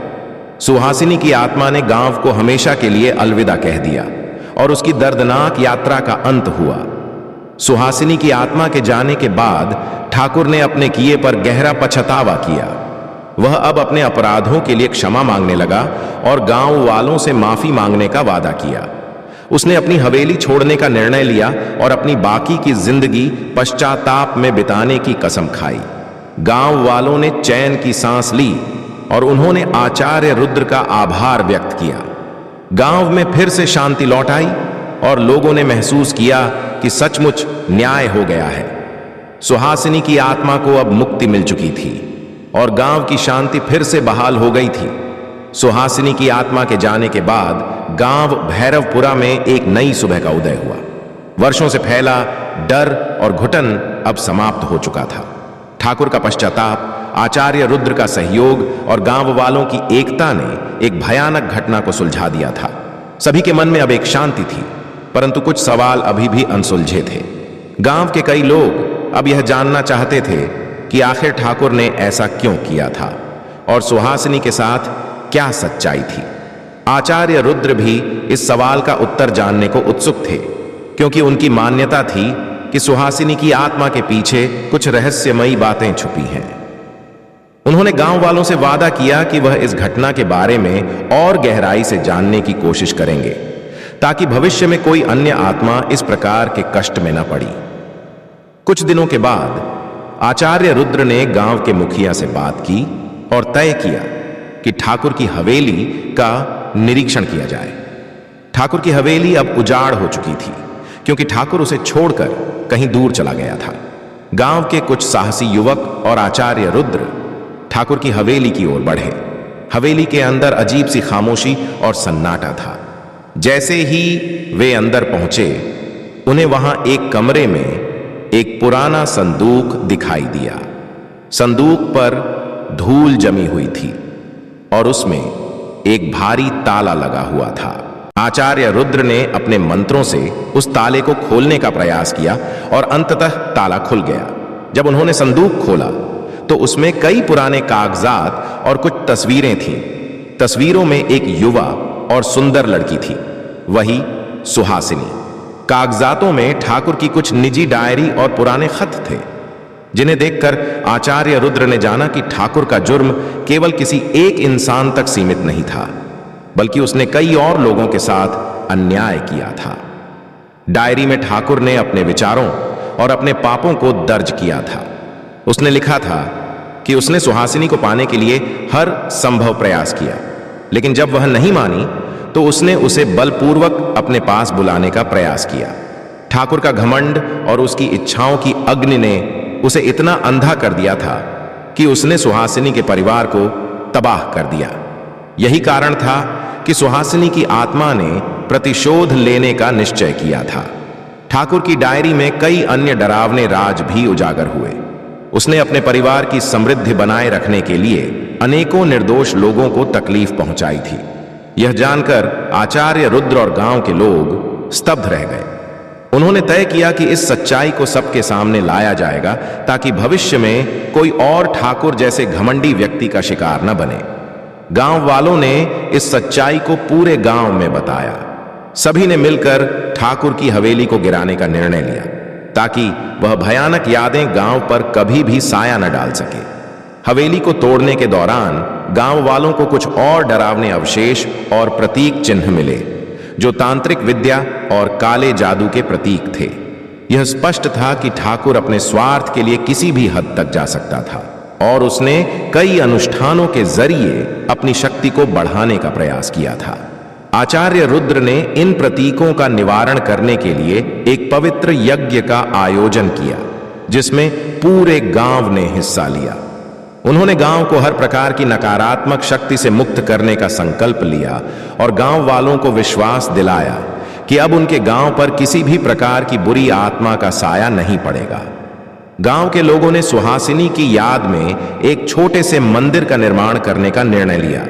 सुहासिनी की आत्मा ने गांव को हमेशा के लिए अलविदा कह दिया और उसकी दर्दनाक यात्रा का अंत हुआ। सुहासिनी की आत्मा के जाने के बाद ठाकुर ने अपने किए पर गहरा पछतावा किया। वह अब अपने अपराधों के लिए क्षमा मांगने लगा और गांव वालों से माफी मांगने का वादा किया। उसने अपनी हवेली छोड़ने का निर्णय लिया और अपनी बाकी की जिंदगी पश्चाताप में बिताने की कसम खाई। गांव वालों ने चैन की सांस ली और उन्होंने आचार्य रुद्र का आभार व्यक्त किया। गांव में फिर से शांति लौट आई और लोगों ने महसूस किया कि सचमुच न्याय हो गया है। सुहासिनी की आत्मा को अब मुक्ति मिल चुकी थी और गांव की शांति फिर से बहाल हो गई थी। सुहासिनी की आत्मा के जाने के बाद गांव भैरवपुरा में एक नई सुबह का उदय हुआ। वर्षों से फैला डर और घुटन अब समाप्त हो चुका था। ठाकुर का पश्चाताप, आचार्य रुद्र का सहयोग और गांव वालों की एकता ने एक भयानक घटना को सुलझा दिया था। सभी के मन में अब एक शांति थी, परंतु कुछ सवाल अभी भी अनसुलझे थे। गांव के कई लोग अब यह जानना चाहते थे कि आखिर ठाकुर ने ऐसा क्यों किया था और सुहासिनी के साथ क्या सच्चाई थी। आचार्य रुद्र भी इस सवाल का उत्तर जानने को उत्सुक थे, क्योंकि उनकी मान्यता थी कि सुहासिनी की आत्मा के पीछे कुछ रहस्यमयी बातें छुपी हैं। उन्होंने गांव वालों से वादा किया कि वह इस घटना के बारे में और गहराई से जानने की कोशिश करेंगे, ताकि भविष्य में कोई अन्य आत्मा इस प्रकार के कष्ट में न पड़ी। कुछ दिनों के बाद आचार्य रुद्र ने गांव के मुखिया से बात की और तय किया कि ठाकुर की हवेली का निरीक्षण किया जाए। ठाकुर की हवेली अब उजाड़ हो चुकी थी, क्योंकि ठाकुर उसे छोड़कर कहीं दूर चला गया था। गांव के कुछ साहसी युवक और आचार्य रुद्र ठाकुर की हवेली की ओर बढ़े। हवेली के अंदर अजीब सी खामोशी और सन्नाटा था। जैसे ही वे अंदर पहुंचे, उन्हें वहां एक कमरे में एक पुराना संदूक दिखाई दिया। संदूक पर धूल जमी हुई थी और उसमें एक भारी ताला लगा हुआ था। आचार्य रुद्र ने अपने मंत्रों से उस ताले को खोलने का प्रयास किया और अंततः ताला खुल गया। जब उन्होंने संदूक खोला तो उसमें कई पुराने कागजात और कुछ तस्वीरें थीं। तस्वीरों में एक युवा और सुंदर लड़की थी, वही सुहासिनी। कागजातों में ठाकुर की कुछ निजी डायरी और पुराने खत थे, जिन्हें देखकर आचार्य रुद्र ने जाना कि ठाकुर का जुर्म केवल किसी एक इंसान तक सीमित नहीं था, बल्कि उसने कई और लोगों के साथ अन्याय किया था। डायरी में ठाकुर ने अपने विचारों और अपने पापों को दर्ज किया था। उसने लिखा था कि उसने सुहासिनी को पाने के लिए हर संभव प्रयास किया, लेकिन जब वह नहीं मानी तो उसने उसे बलपूर्वक अपने पास बुलाने का प्रयास किया। ठाकुर का घमंड और उसकी इच्छाओं की अग्नि ने उसे इतना अंधा कर दिया था कि उसने सुहासिनी के परिवार को तबाह कर दिया। यही कारण था कि सुहासिनी की आत्मा ने प्रतिशोध लेने का निश्चय किया था। ठाकुर की डायरी में कई अन्य डरावने राज भी उजागर हुए। उसने अपने परिवार की समृद्धि बनाए रखने के लिए अनेकों निर्दोष लोगों को तकलीफ पहुंचाई थी। यह जानकर आचार्य रुद्र और गांव के लोग स्तब्ध रह गए। उन्होंने तय किया कि इस सच्चाई को सबके सामने लाया जाएगा, ताकि भविष्य में कोई और ठाकुर जैसे घमंडी व्यक्ति का शिकार न बने। गांव वालों ने इस सच्चाई को पूरे गांव में बताया। सभी ने मिलकर ठाकुर की हवेली को गिराने का निर्णय लिया, ताकि वह भयानक यादें गांव पर कभी भी साया न डाल सके। हवेली को तोड़ने के दौरान गांव वालों को कुछ और डरावने अवशेष और प्रतीक चिन्ह मिले, जो तांत्रिक विद्या और काले जादू के प्रतीक थे। यह स्पष्ट था कि ठाकुर अपने स्वार्थ के लिए किसी भी हद तक जा सकता था और उसने कई अनुष्ठानों के जरिए अपनी शक्ति को बढ़ाने का प्रयास किया था। आचार्य रुद्र ने इन प्रतीकों का निवारण करने के लिए एक पवित्र यज्ञ का आयोजन किया, जिसमें पूरे गांव ने हिस्सा लिया। उन्होंने गांव को हर प्रकार की नकारात्मक शक्ति से मुक्त करने का संकल्प लिया और गांव वालों को विश्वास दिलाया कि अब उनके गांव पर किसी भी प्रकार की बुरी आत्मा का साया नहीं पड़ेगा। गांव के लोगों ने सुहासिनी की याद में एक छोटे से मंदिर का निर्माण करने का निर्णय लिया।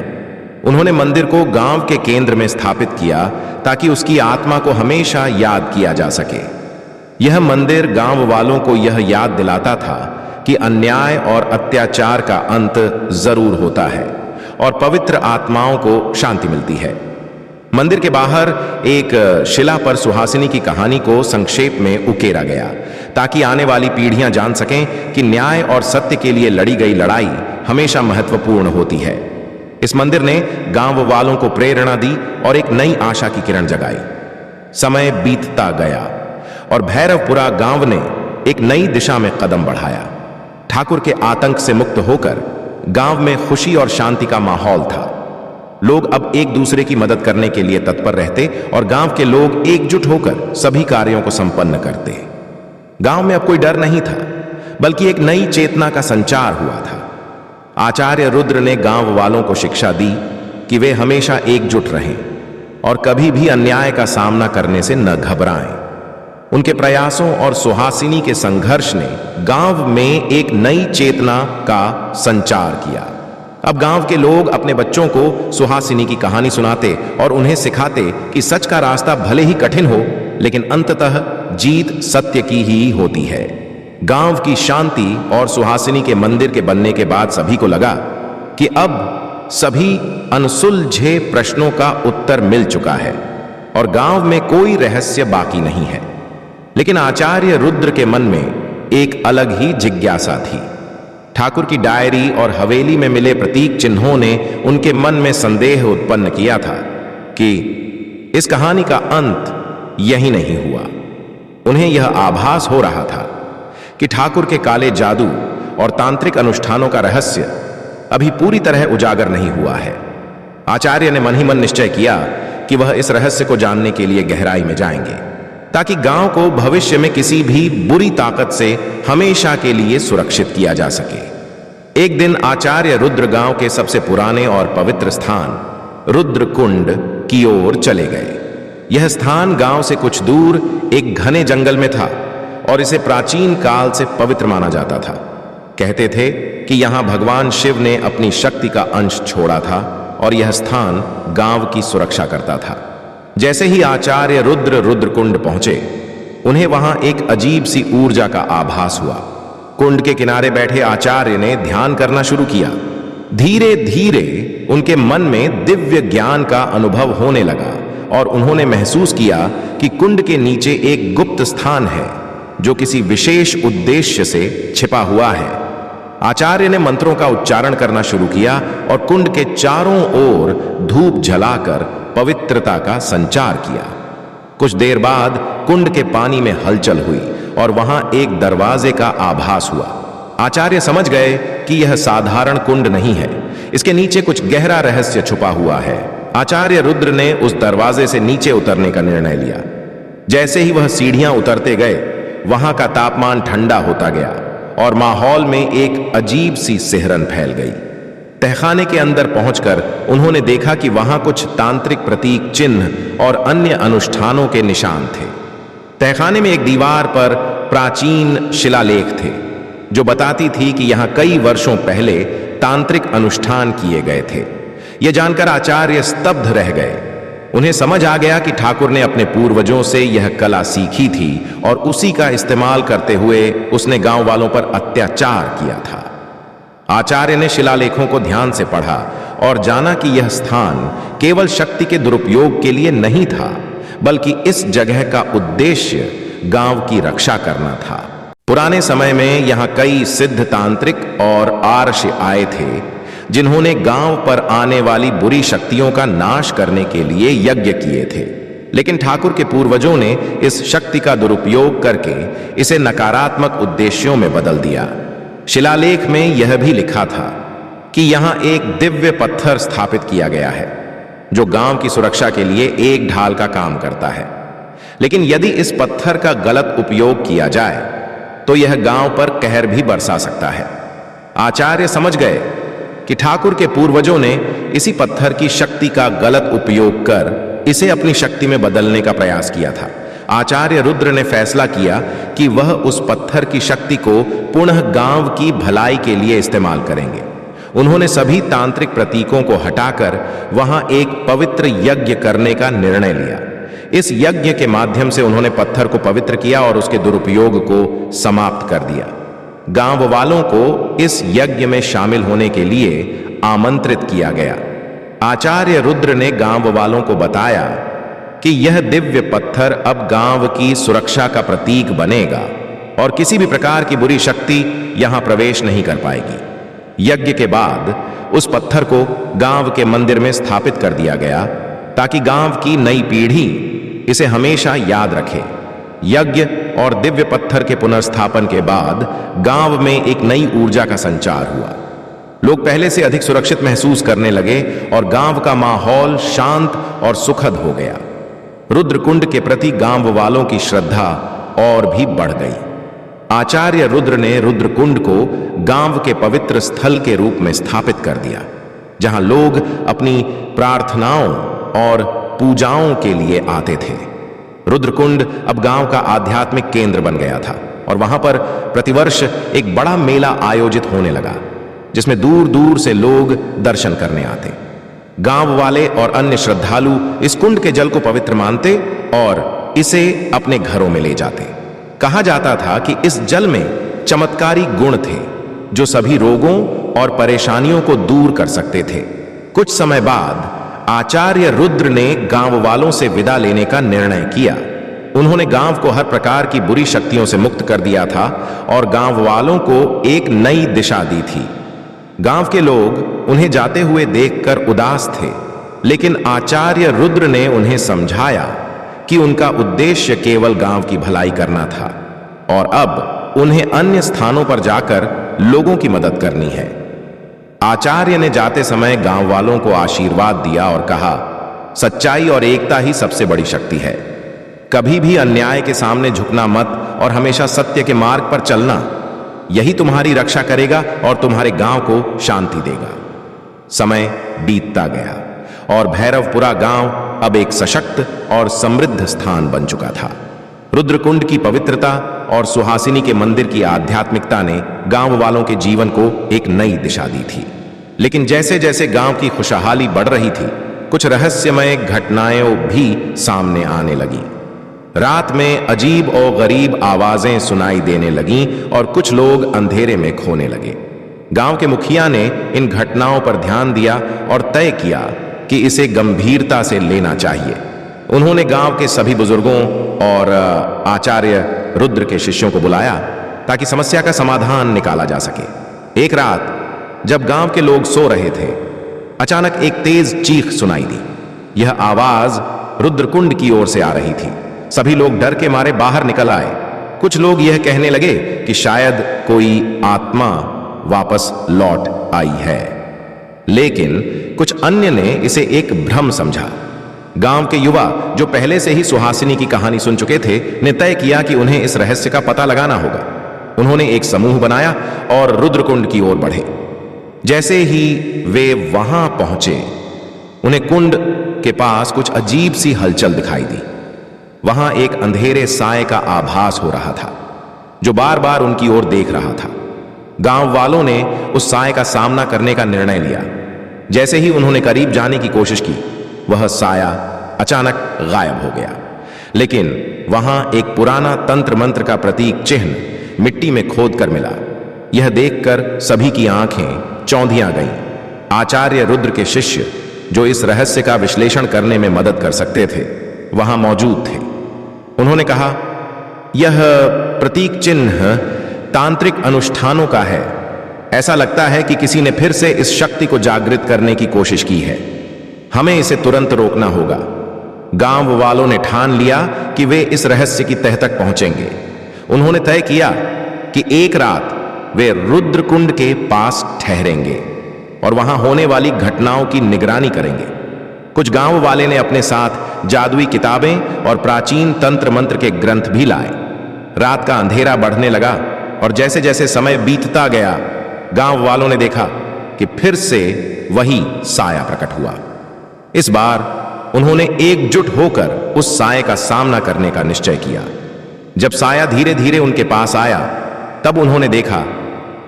उन्होंने मंदिर को गांव के केंद्र में स्थापित किया ताकि उसकी आत्मा को हमेशा याद किया जा सके। यह मंदिर गांव वालों को यह याद दिलाता था कि अन्याय और अत्याचार का अंत जरूर होता है और पवित्र आत्माओं को शांति मिलती है। मंदिर के बाहर एक शिला पर सुहासिनी की कहानी को संक्षेप में उकेरा गया ताकि आने वाली पीढ़ियां जान सकें कि न्याय और सत्य के लिए लड़ी गई लड़ाई हमेशा महत्वपूर्ण होती है। इस मंदिर ने गांव वालों को प्रेरणा दी और एक नई आशा की किरण जगाई। समय बीतता गया और भैरवपुरा गांव ने एक नई दिशा में कदम बढ़ाया। ठाकुर के आतंक से मुक्त होकर गांव में खुशी और शांति का माहौल था। लोग अब एक दूसरे की मदद करने के लिए तत्पर रहते और गांव के लोग एकजुट होकर सभी कार्यों को संपन्न करते। गांव में अब कोई डर नहीं था, बल्कि एक नई चेतना का संचार हुआ था। आचार्य रुद्र ने गांव वालों को शिक्षा दी कि वे हमेशा एकजुट रहें और कभी भी अन्याय का सामना करने से न घबराएं। उनके प्रयासों और सुहासिनी के संघर्ष ने गांव में एक नई चेतना का संचार किया। अब गांव के लोग अपने बच्चों को सुहासिनी की कहानी सुनाते और उन्हें सिखाते कि सच का रास्ता भले ही कठिन हो, लेकिन अंततः जीत सत्य की ही होती है। गांव की शांति और सुहासिनी के मंदिर के बनने के बाद सभी को लगा कि अब सभी अनसुलझे प्रश्नों का उत्तर मिल चुका है और गांव में कोई रहस्य बाकी नहीं है। लेकिन आचार्य रुद्र के मन में एक अलग ही जिज्ञासा थी। ठाकुर की डायरी और हवेली में मिले प्रतीक चिन्हों ने उनके मन में संदेह उत्पन्न किया था कि इस कहानी का अंत यही नहीं हुआ। उन्हें यह आभास हो रहा था कि ठाकुर के काले जादू और तांत्रिक अनुष्ठानों का रहस्य अभी पूरी तरह उजागर नहीं हुआ है। आचार्य ने मन ही मन निश्चय किया कि वह इस रहस्य को जानने के लिए गहराई में जाएंगे ताकि गांव को भविष्य में किसी भी बुरी ताकत से हमेशा के लिए सुरक्षित किया जा सके। एक दिन आचार्य रुद्र गांव के सबसे पुराने और पवित्र स्थान रुद्रकुंड की ओर चले गए। यह स्थान गांव से कुछ दूर एक घने जंगल में था और इसे प्राचीन काल से पवित्र माना जाता था। कहते थे कि यहां भगवान शिव ने अपनी शक्ति का अंश छोड़ा था और यह स्थान गांव की सुरक्षा करता था। जैसे ही आचार्य रुद्र रुद्रकुंड पहुंचे, उन्हें वहां एक अजीब सी ऊर्जा का आभास हुआ। कुंड के किनारे बैठे आचार्य ने ध्यान करना शुरू किया। धीरे धीरे उनके मन में दिव्य ज्ञान का अनुभव होने लगा और उन्होंने महसूस किया कि कुंड के नीचे एक गुप्त स्थान है जो किसी विशेष उद्देश्य से छिपा हुआ है। आचार्य ने मंत्रों का उच्चारण करना शुरू किया और कुंड के चारों ओर धूप जलाकर पवित्रता का संचार किया। कुछ देर बाद कुंड के पानी में हलचल हुई और वहां एक दरवाजे का आभास हुआ। आचार्य समझ गए कि यह साधारण कुंड नहीं है, इसके नीचे कुछ गहरा रहस्य छुपा हुआ है। आचार्य रुद्र ने उस दरवाजे से नीचे उतरने का निर्णय लिया। जैसे ही वह सीढ़ियां उतरते गए, वहां का तापमान ठंडा होता गया और माहौल में एक अजीब सी सिहरन फैल गई। तहखाने के अंदर पहुंचकर उन्होंने देखा कि वहां कुछ तांत्रिक प्रतीक चिन्ह और अन्य अनुष्ठानों के निशान थे। तहखाने में एक दीवार पर प्राचीन शिलालेख थे जो बताती थी कि यहां कई वर्षों पहले तांत्रिक अनुष्ठान किए गए थे। यह जानकर आचार्य स्तब्ध रह गए। उन्हें समझ आ गया कि ठाकुर ने अपने पूर्वजों से यह कला सीखी थी और उसी का इस्तेमाल करते हुए उसने गांव वालों पर अत्याचार किया था। आचार्य ने शिलालेखों को ध्यान से पढ़ा और जाना कि यह स्थान केवल शक्ति के दुरुपयोग के लिए नहीं था, बल्कि इस जगह का उद्देश्य गांव की रक्षा करना था। पुराने समय में यहां कई सिद्ध तांत्रिक और आर्ष आए थे जिन्होंने गांव पर आने वाली बुरी शक्तियों का नाश करने के लिए यज्ञ किए थे। लेकिन ठाकुर के पूर्वजों ने इस शक्ति का दुरुपयोग करके इसे नकारात्मक उद्देश्यों में बदल दिया। शिलालेख में यह भी लिखा था कि यहां एक दिव्य पत्थर स्थापित किया गया है जो गांव की सुरक्षा के लिए एक ढाल का काम करता है। लेकिन यदि इस पत्थर का गलत उपयोग किया जाए तो यह गांव पर कहर भी बरसा सकता है। आचार्य समझ गए कि ठाकुर के पूर्वजों ने इसी पत्थर की शक्ति का गलत उपयोग कर इसे अपनी शक्ति में बदलने का प्रयास किया था। आचार्य रुद्र ने फैसला किया कि वह उस पत्थर की शक्ति को पुनः गांव की भलाई के लिए इस्तेमाल करेंगे। उन्होंने सभी तांत्रिक प्रतीकों को हटाकर वहां एक पवित्र यज्ञ करने का निर्णय लिया। इस यज्ञ के माध्यम से उन्होंने पत्थर को पवित्र किया और उसके दुरुपयोग को समाप्त कर दिया। गांव वालों को इस यज्ञ में शामिल होने के लिए आमंत्रित किया गया। आचार्य रुद्र ने गांव वालों को बताया कि यह दिव्य पत्थर अब गांव की सुरक्षा का प्रतीक बनेगा और किसी भी प्रकार की बुरी शक्ति यहां प्रवेश नहीं कर पाएगी। यज्ञ के बाद उस पत्थर को गांव के मंदिर में स्थापित कर दिया गया ताकि गांव की नई पीढ़ी इसे हमेशा याद रखे। यज्ञ और दिव्य पत्थर के पुनर्स्थापन के बाद गांव में एक नई ऊर्जा का संचार हुआ। लोग पहले से अधिक सुरक्षित महसूस करने लगे और गांव का माहौल शांत और सुखद हो गया। रुद्रकुंड के प्रति गांव वालों की श्रद्धा और भी बढ़ गई। आचार्य रुद्र ने रुद्रकुंड को गांव के पवित्र स्थल के रूप में स्थापित कर दिया, जहां लोग अपनी प्रार्थनाओं और पूजाओं के लिए आते थे। रुद्रकुंड अब गांव का आध्यात्मिक केंद्र बन गया था और वहां पर प्रतिवर्ष एक बड़ा मेला आयोजित होने लगा, जिसमें दूर दूर से लोग दर्शन करने आते। गांव वाले और अन्य श्रद्धालु इस कुंड के जल को पवित्र मानते और इसे अपने घरों में ले जाते। कहा जाता था कि इस जल में चमत्कारी गुण थे जो सभी रोगों और परेशानियों को दूर कर सकते थे। कुछ समय बाद आचार्य रुद्र ने गांव वालों से विदा लेने का निर्णय किया। उन्होंने गांव को हर प्रकार की बुरी शक्तियों से मुक्त कर दिया था और गांव वालों को एक नई दिशा दी थी। गांव के लोग उन्हें जाते हुए देखकर उदास थे, लेकिन आचार्य रुद्र ने उन्हें समझाया कि उनका उद्देश्य केवल गांव की भलाई करना था और अब उन्हें अन्य स्थानों पर जाकर लोगों की मदद करनी है। आचार्य ने जाते समय गांव वालों को आशीर्वाद दिया और कहा, सच्चाई और एकता ही सबसे बड़ी शक्ति है। कभी भी अन्याय के सामने झुकना मत और हमेशा सत्य के मार्ग पर चलना, यही तुम्हारी रक्षा करेगा और तुम्हारे गांव को शांति देगा। समय बीतता गया और भैरवपुरा गांव अब एक सशक्त और समृद्ध स्थान बन चुका था। रुद्रकुंड की पवित्रता और सुहासिनी के मंदिर की आध्यात्मिकता ने गांव वालों के जीवन को एक नई दिशा दी थी। लेकिन जैसे जैसे गांव की खुशहाली बढ़ रही थी, कुछ रहस्यमय घटनाएं भी सामने आने लगी। रात में अजीब और गरीब आवाजें सुनाई देने लगीं और कुछ लोग अंधेरे में खोने लगे। गांव के मुखिया ने इन घटनाओं पर ध्यान दिया और तय किया कि इसे गंभीरता से लेना चाहिए। उन्होंने गांव के सभी बुजुर्गों और आचार्य रुद्र के शिष्यों को बुलाया ताकि समस्या का समाधान निकाला जा सके। एक रात जब गांव के लोग सो रहे थे, अचानक एक तेज चीख सुनाई दी। यह आवाज रुद्रकुंड की ओर से आ रही थी। सभी लोग डर के मारे बाहर निकल आए। कुछ लोग यह कहने लगे कि शायद कोई आत्मा वापस लौट आई है, लेकिन कुछ अन्य ने इसे एक भ्रम समझा। गांव के युवा जो पहले से ही सुहासिनी की कहानी सुन चुके थे, ने तय किया कि उन्हें इस रहस्य का पता लगाना होगा। उन्होंने एक समूह बनाया और रुद्रकुंड की ओर बढ़े। जैसे ही वे वहां पहुंचे, उन्हें कुंड के पास कुछ अजीब सी हलचल दिखाई दी। वहां एक अंधेरे साए का आभास हो रहा था जो बार बार उनकी ओर देख रहा था। गांव वालों ने उस साए का सामना करने का निर्णय लिया। जैसे ही उन्होंने करीब जाने की कोशिश की, वह साया अचानक गायब हो गया। लेकिन वहां एक पुराना तंत्र मंत्र का प्रतीक चिन्ह मिट्टी में खोद कर मिला। यह देखकर सभी की आंखें चौंधियां गईं। आचार्य रुद्र के शिष्य, जो इस रहस्य का विश्लेषण करने में मदद कर सकते थे, वहां मौजूद थे। उन्होंने कहा, यह प्रतीक चिन्ह तांत्रिक अनुष्ठानों का है। ऐसा लगता है कि किसी ने फिर से इस शक्ति को जागृत करने की कोशिश की है। हमें इसे तुरंत रोकना होगा। गांव वालों ने ठान लिया कि वे इस रहस्य की तह तक पहुंचेंगे। उन्होंने तय किया कि एक रात वे रुद्रकुंड के पास ठहरेंगे और वहां होने वाली घटनाओं की निगरानी करेंगे। कुछ गांव वाले ने अपने साथ जादुई किताबें और प्राचीन तंत्र मंत्र के ग्रंथ भी लाए। रात का अंधेरा बढ़ने लगा और जैसे जैसे समय बीतता गया, गांव वालों ने देखा कि फिर से वही साया प्रकट हुआ। इस बार उन्होंने एकजुट होकर उस साये का सामना करने का निश्चय किया। जब साया धीरे धीरे उनके पास आया, तब उन्होंने देखा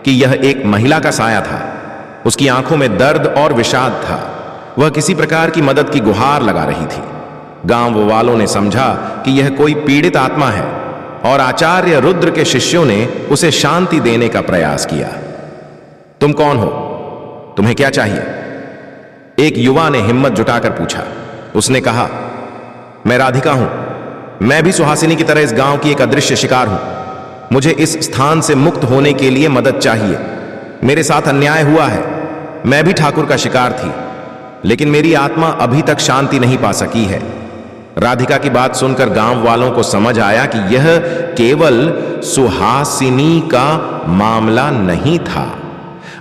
कि यह एक महिला का साया था। उसकी आंखों में दर्द और विषाद था। वह किसी प्रकार की मदद की गुहार लगा रही थी। गांव वालों ने समझा कि यह कोई पीड़ित आत्मा है और आचार्य रुद्र के शिष्यों ने उसे शांति देने का प्रयास किया। तुम कौन हो? तुम्हें क्या चाहिए? एक युवा ने हिम्मत जुटाकर पूछा। उसने कहा, मैं राधिका हूं। मैं भी सुहासिनी की तरह इस गांव की एक अदृश्य शिकार हूं। मुझे इस स्थान से मुक्त होने के लिए मदद चाहिए। मेरे साथ अन्याय हुआ है। मैं भी ठाकुर का शिकार थी, लेकिन मेरी आत्मा अभी तक शांति नहीं पा सकी है। राधिका की बात सुनकर गांव वालों को समझ आया कि यह केवल सुहासिनी का मामला नहीं था,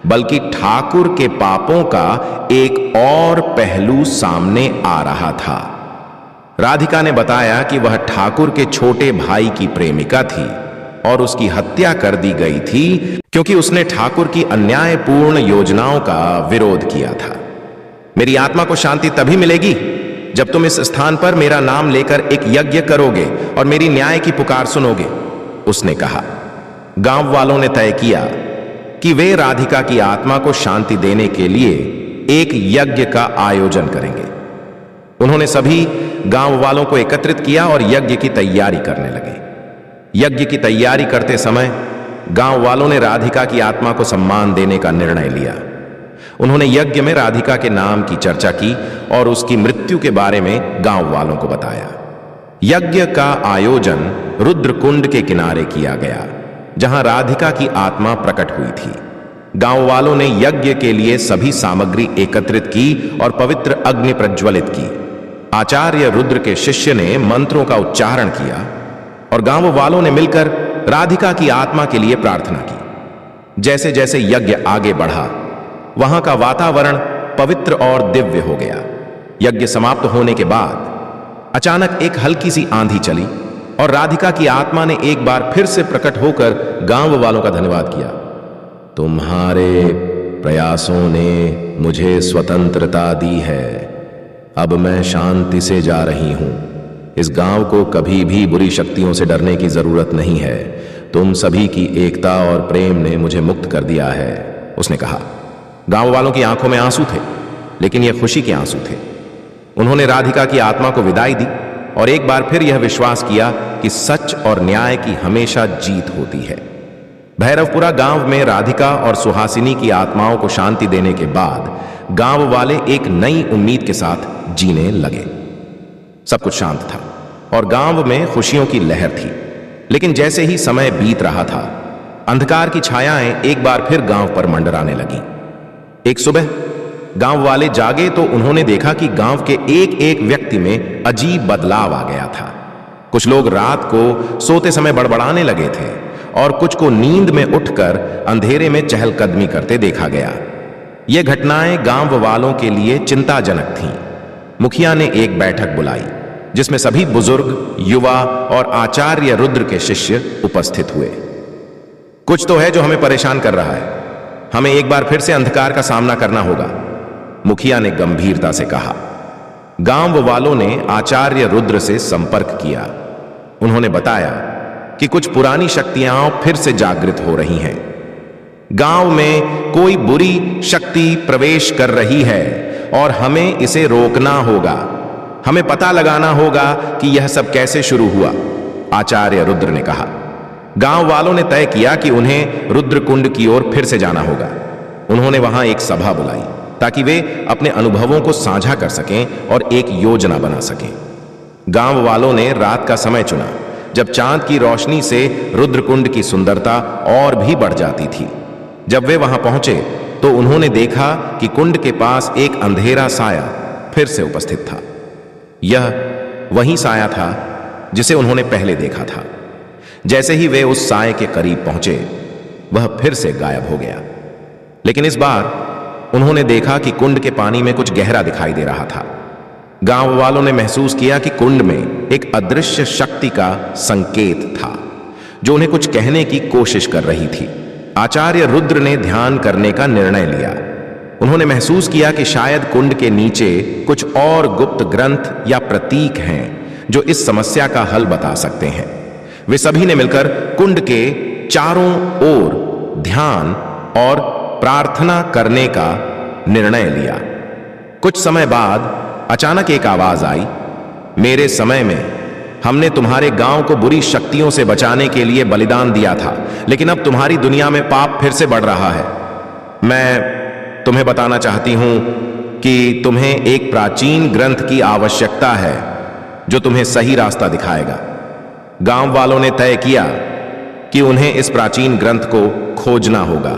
बल्कि ठाकुर के पापों का एक और पहलू सामने आ रहा था। राधिका ने बताया कि वह ठाकुर के छोटे भाई की प्रेमिका थी और उसकी हत्या कर दी गई थी क्योंकि उसने ठाकुर की अन्यायपूर्ण योजनाओं का विरोध किया था। मेरी आत्मा को शांति तभी मिलेगी जब तुम इस स्थान पर मेरा नाम लेकर एक यज्ञ करोगे और मेरी न्याय की पुकार सुनोगे, उसने कहा। गांव वालों ने तय किया कि वे राधिका की आत्मा को शांति देने के लिए एक यज्ञ का आयोजन करेंगे। उन्होंने सभी गांव वालों को एकत्रित किया और यज्ञ की तैयारी करने लगे। यज्ञ की तैयारी करते समय गांव वालों ने राधिका की आत्मा को सम्मान देने का निर्णय लिया। उन्होंने यज्ञ में राधिका के नाम की चर्चा की और उसकी मृत्यु के बारे में गांव वालों को बताया। यज्ञ का आयोजन रुद्रकुंड के किनारे किया गया, जहां राधिका की आत्मा प्रकट हुई थी। गांव वालों ने यज्ञ के लिए सभी सामग्री एकत्रित की और पवित्र अग्नि प्रज्वलित की। आचार्य रुद्र के शिष्य ने मंत्रों का उच्चारण किया और गांव वालों ने मिलकर राधिका की आत्मा के लिए प्रार्थना की। जैसे जैसे यज्ञ आगे बढ़ा, वहां का वातावरण पवित्र और दिव्य हो गया। यज्ञ समाप्त होने के बाद अचानक एक हल्की सी आंधी चली और राधिका की आत्मा ने एक बार फिर से प्रकट होकर गांव वालों का धन्यवाद किया। तुम्हारे प्रयासों ने मुझे स्वतंत्रता दी है। अब मैं शांति से जा रही हूं। इस गांव को कभी भी बुरी शक्तियों से डरने की जरूरत नहीं है। तुम सभी की एकता और प्रेम ने मुझे मुक्त कर दिया है, उसने कहा। गांव वालों की आंखों में आंसू थे, लेकिन यह खुशी के आंसू थे। उन्होंने राधिका की आत्मा को विदाई दी और एक बार फिर यह विश्वास किया कि सच और न्याय की हमेशा जीत होती है। भैरवपुरा गांव में राधिका और सुहासिनी की आत्माओं को शांति देने के बाद गांव वाले एक नई उम्मीद के साथ जीने लगे। सब कुछ शांत था और गांव में खुशियों की लहर थी। लेकिन जैसे ही समय बीत रहा था, अंधकार की छायाएं एक बार फिर गांव पर मंडराने लगीं। एक सुबह गांव वाले जागे तो उन्होंने देखा कि गांव के एक एक व्यक्ति में अजीब बदलाव आ गया था। कुछ लोग रात को सोते समय बड़बड़ाने लगे थे और कुछ को नींद में उठकर अंधेरे में चहलकदमी करते देखा गया। ये घटनाएं गांव वालों के लिए चिंताजनक थीं। मुखिया ने एक बैठक बुलाई, जिसमें सभी बुजुर्ग, युवा और आचार्य रुद्र के शिष्य उपस्थित हुए। कुछ तो है जो हमें परेशान कर रहा है। हमें एक बार फिर से अंधकार का सामना करना होगा, मुखिया ने गंभीरता से कहा। गांव वालों ने आचार्य रुद्र से संपर्क किया। उन्होंने बताया कि कुछ पुरानी शक्तियां फिर से जागृत हो रही हैं। गांव में कोई बुरी शक्ति प्रवेश कर रही है और हमें इसे रोकना होगा। हमें पता लगाना होगा कि यह सब कैसे शुरू हुआ, आचार्य रुद्र ने कहा। गांव वालों ने तय किया कि उन्हें रुद्रकुंड की ओर फिर से जाना होगा। उन्होंने वहां एक सभा बुलाई ताकि वे अपने अनुभवों को साझा कर सकें और एक योजना बना सकें। गांव वालों ने रात का समय चुना, जब चांद की रोशनी से रुद्रकुंड की सुंदरता और भी बढ़ जाती थी। जब वे वहां पहुंचे तो उन्होंने देखा कि कुंड के पास एक अंधेरा साया फिर से उपस्थित था। यह वही साया था जिसे उन्होंने पहले देखा था। जैसे ही वे उस साये के करीब पहुंचे, वह फिर से गायब हो गया। लेकिन इस बार उन्होंने देखा कि कुंड के पानी में कुछ गहरा दिखाई दे रहा था। गांव वालों ने महसूस किया कि कुंड में एक अदृश्य शक्ति का संकेत था, जो उन्हें कुछ कहने की कोशिश कर रही थी। आचार्य रुद्र ने ध्यान करने का निर्णय लिया। उन्होंने महसूस किया कि शायद कुंड के नीचे कुछ और गुप्त ग्रंथ या प्रतीक हैं जो इस समस्या का हल बता सकते हैं। वे सभी ने मिलकर कुंड के चारों ओर ध्यान और प्रार्थना करने का निर्णय लिया। कुछ समय बाद अचानक एक आवाज आई, मेरे समय में हमने तुम्हारे गांव को बुरी शक्तियों से बचाने के लिए बलिदान दिया था, लेकिन अब तुम्हारी दुनिया में पाप फिर से बढ़ रहा है। मैं तुम्हें बताना चाहती हूं कि तुम्हें एक प्राचीन ग्रंथ की आवश्यकता है जो तुम्हें सही रास्ता दिखाएगा। गांव वालों ने तय किया कि उन्हें इस प्राचीन ग्रंथ को खोजना होगा।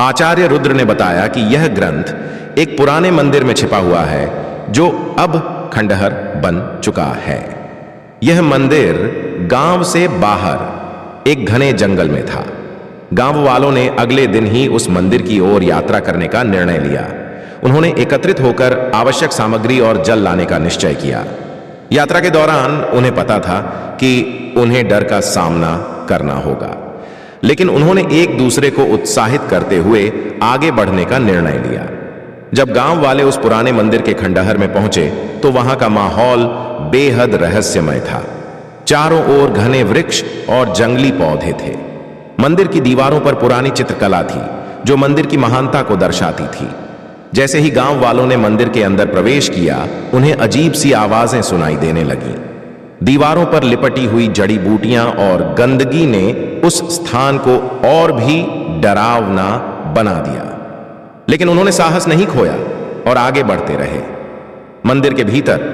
आचार्य रुद्र ने बताया कि यह ग्रंथ एक पुराने मंदिर में छिपा हुआ है जो अब खंडहर बन चुका है। यह मंदिर गांव से बाहर एक घने जंगल में था। गांव वालों ने अगले दिन ही उस मंदिर की ओर यात्रा करने का निर्णय लिया। उन्होंने एकत्रित होकर आवश्यक सामग्री और जल लाने का निश्चय किया। यात्रा के दौरान उन्हें पता था कि उन्हें डर का सामना करना होगा, लेकिन उन्होंने एक दूसरे को उत्साहित करते हुए आगे बढ़ने का निर्णय लिया। जब गांव वाले उस पुराने मंदिर के खंडहर में पहुंचे तो वहां का माहौल बेहद रहस्यमय था। चारों ओर घने वृक्ष और जंगली पौधे थे। मंदिर की दीवारों पर पुरानी चित्रकला थी जो मंदिर की महानता को दर्शाती थी। जैसे ही गांव वालों ने मंदिर के अंदर प्रवेश किया, उन्हें अजीब सी आवाजें सुनाई देने लगीं। दीवारों पर लिपटी हुई जड़ी बूटियां और गंदगी ने उस स्थान को और भी डरावना बना दिया, लेकिन उन्होंने साहस नहीं खोया और आगे बढ़ते रहे। मंदिर के भीतर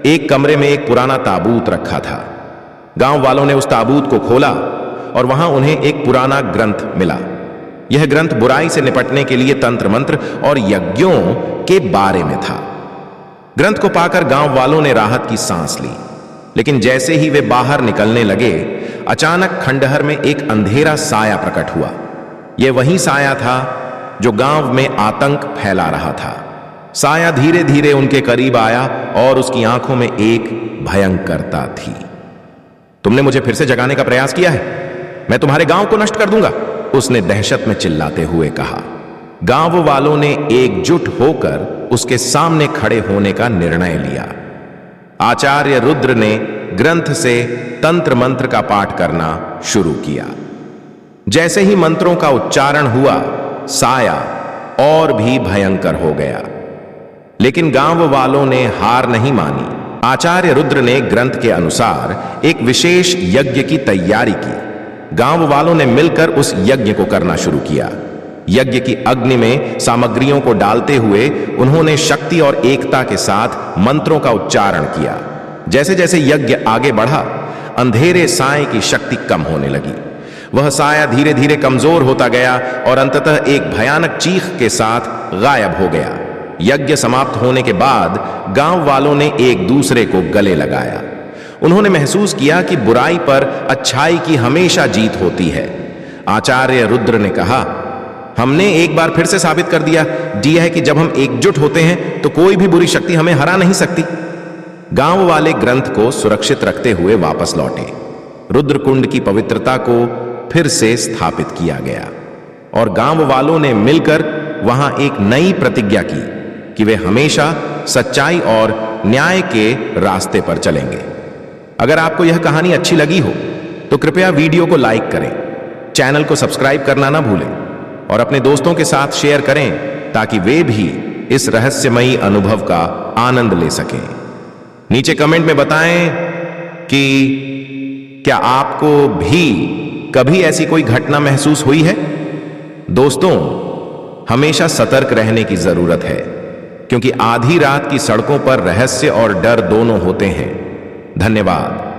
एक कमरे में एक पुराना ताबूत रखा था। गांव वालों ने उस ताबूत को खोला और वहां उन्हें एक पुराना ग्रंथ मिला। यह ग्रंथ बुराई से निपटने के लिए तंत्र मंत्र और यज्ञों के बारे में था। ग्रंथ को पाकर गांव वालों ने राहत की सांस ली, लेकिन जैसे ही वे बाहर निकलने लगे, अचानक खंडहर में एक अंधेरा साया प्रकट हुआ। यह वही साया था जो गांव में आतंक फैला रहा था। साया धीरे धीरे उनके करीब आया और उसकी आंखों में एक भयंकरता थी। तुमने मुझे फिर से जगाने का प्रयास किया है, मैं तुम्हारे गांव को नष्ट कर दूंगा, उसने दहशत में चिल्लाते हुए कहा। गांव वालों ने एकजुट होकर उसके सामने खड़े होने का निर्णय लिया। आचार्य रुद्र ने ग्रंथ से तंत्र मंत्र का पाठ करना शुरू किया। जैसे ही मंत्रों का उच्चारण हुआ, साया और भी भयंकर हो गया, लेकिन गांव वालों ने हार नहीं मानी। आचार्य रुद्र ने ग्रंथ के अनुसार एक विशेष यज्ञ की तैयारी की। गांव वालों ने मिलकर उस यज्ञ को करना शुरू किया। यज्ञ की अग्नि में सामग्रियों को डालते हुए उन्होंने शक्ति और एकता के साथ मंत्रों का उच्चारण किया। जैसे जैसे यज्ञ आगे बढ़ा, अंधेरे साए की शक्ति कम होने लगी। वह साया धीरे धीरे कमजोर होता गया और अंततः एक भयानक चीख के साथ गायब हो गया। यज्ञ समाप्त होने के बाद गांव वालों ने एक दूसरे को गले लगाया। उन्होंने महसूस किया कि बुराई पर अच्छाई की हमेशा जीत होती है। आचार्य रुद्र ने कहा, हमने एक बार फिर से साबित कर दिया है कि जब हम एकजुट होते हैं तो कोई भी बुरी शक्ति हमें हरा नहीं सकती। गांव वाले ग्रंथ को सुरक्षित रखते हुए वापस लौटे। रुद्रकुंड की पवित्रता को फिर से स्थापित किया गया और गांव वालों ने मिलकर वहां एक नई प्रतिज्ञा की कि वे हमेशा सच्चाई और न्याय के रास्ते पर चलेंगे। अगर आपको यह कहानी अच्छी लगी हो तो कृपया वीडियो को लाइक करें, चैनल को सब्सक्राइब करना ना भूलें और अपने दोस्तों के साथ शेयर करें ताकि वे भी इस रहस्यमयी अनुभव का आनंद ले सकें। नीचे कमेंट में बताएं कि क्या आपको भी कभी ऐसी कोई घटना महसूस हुई है। दोस्तों, हमेशा सतर्क रहने की जरूरत है क्योंकि आधी रात की सड़कों पर रहस्य और डर दोनों होते हैं। धन्यवाद।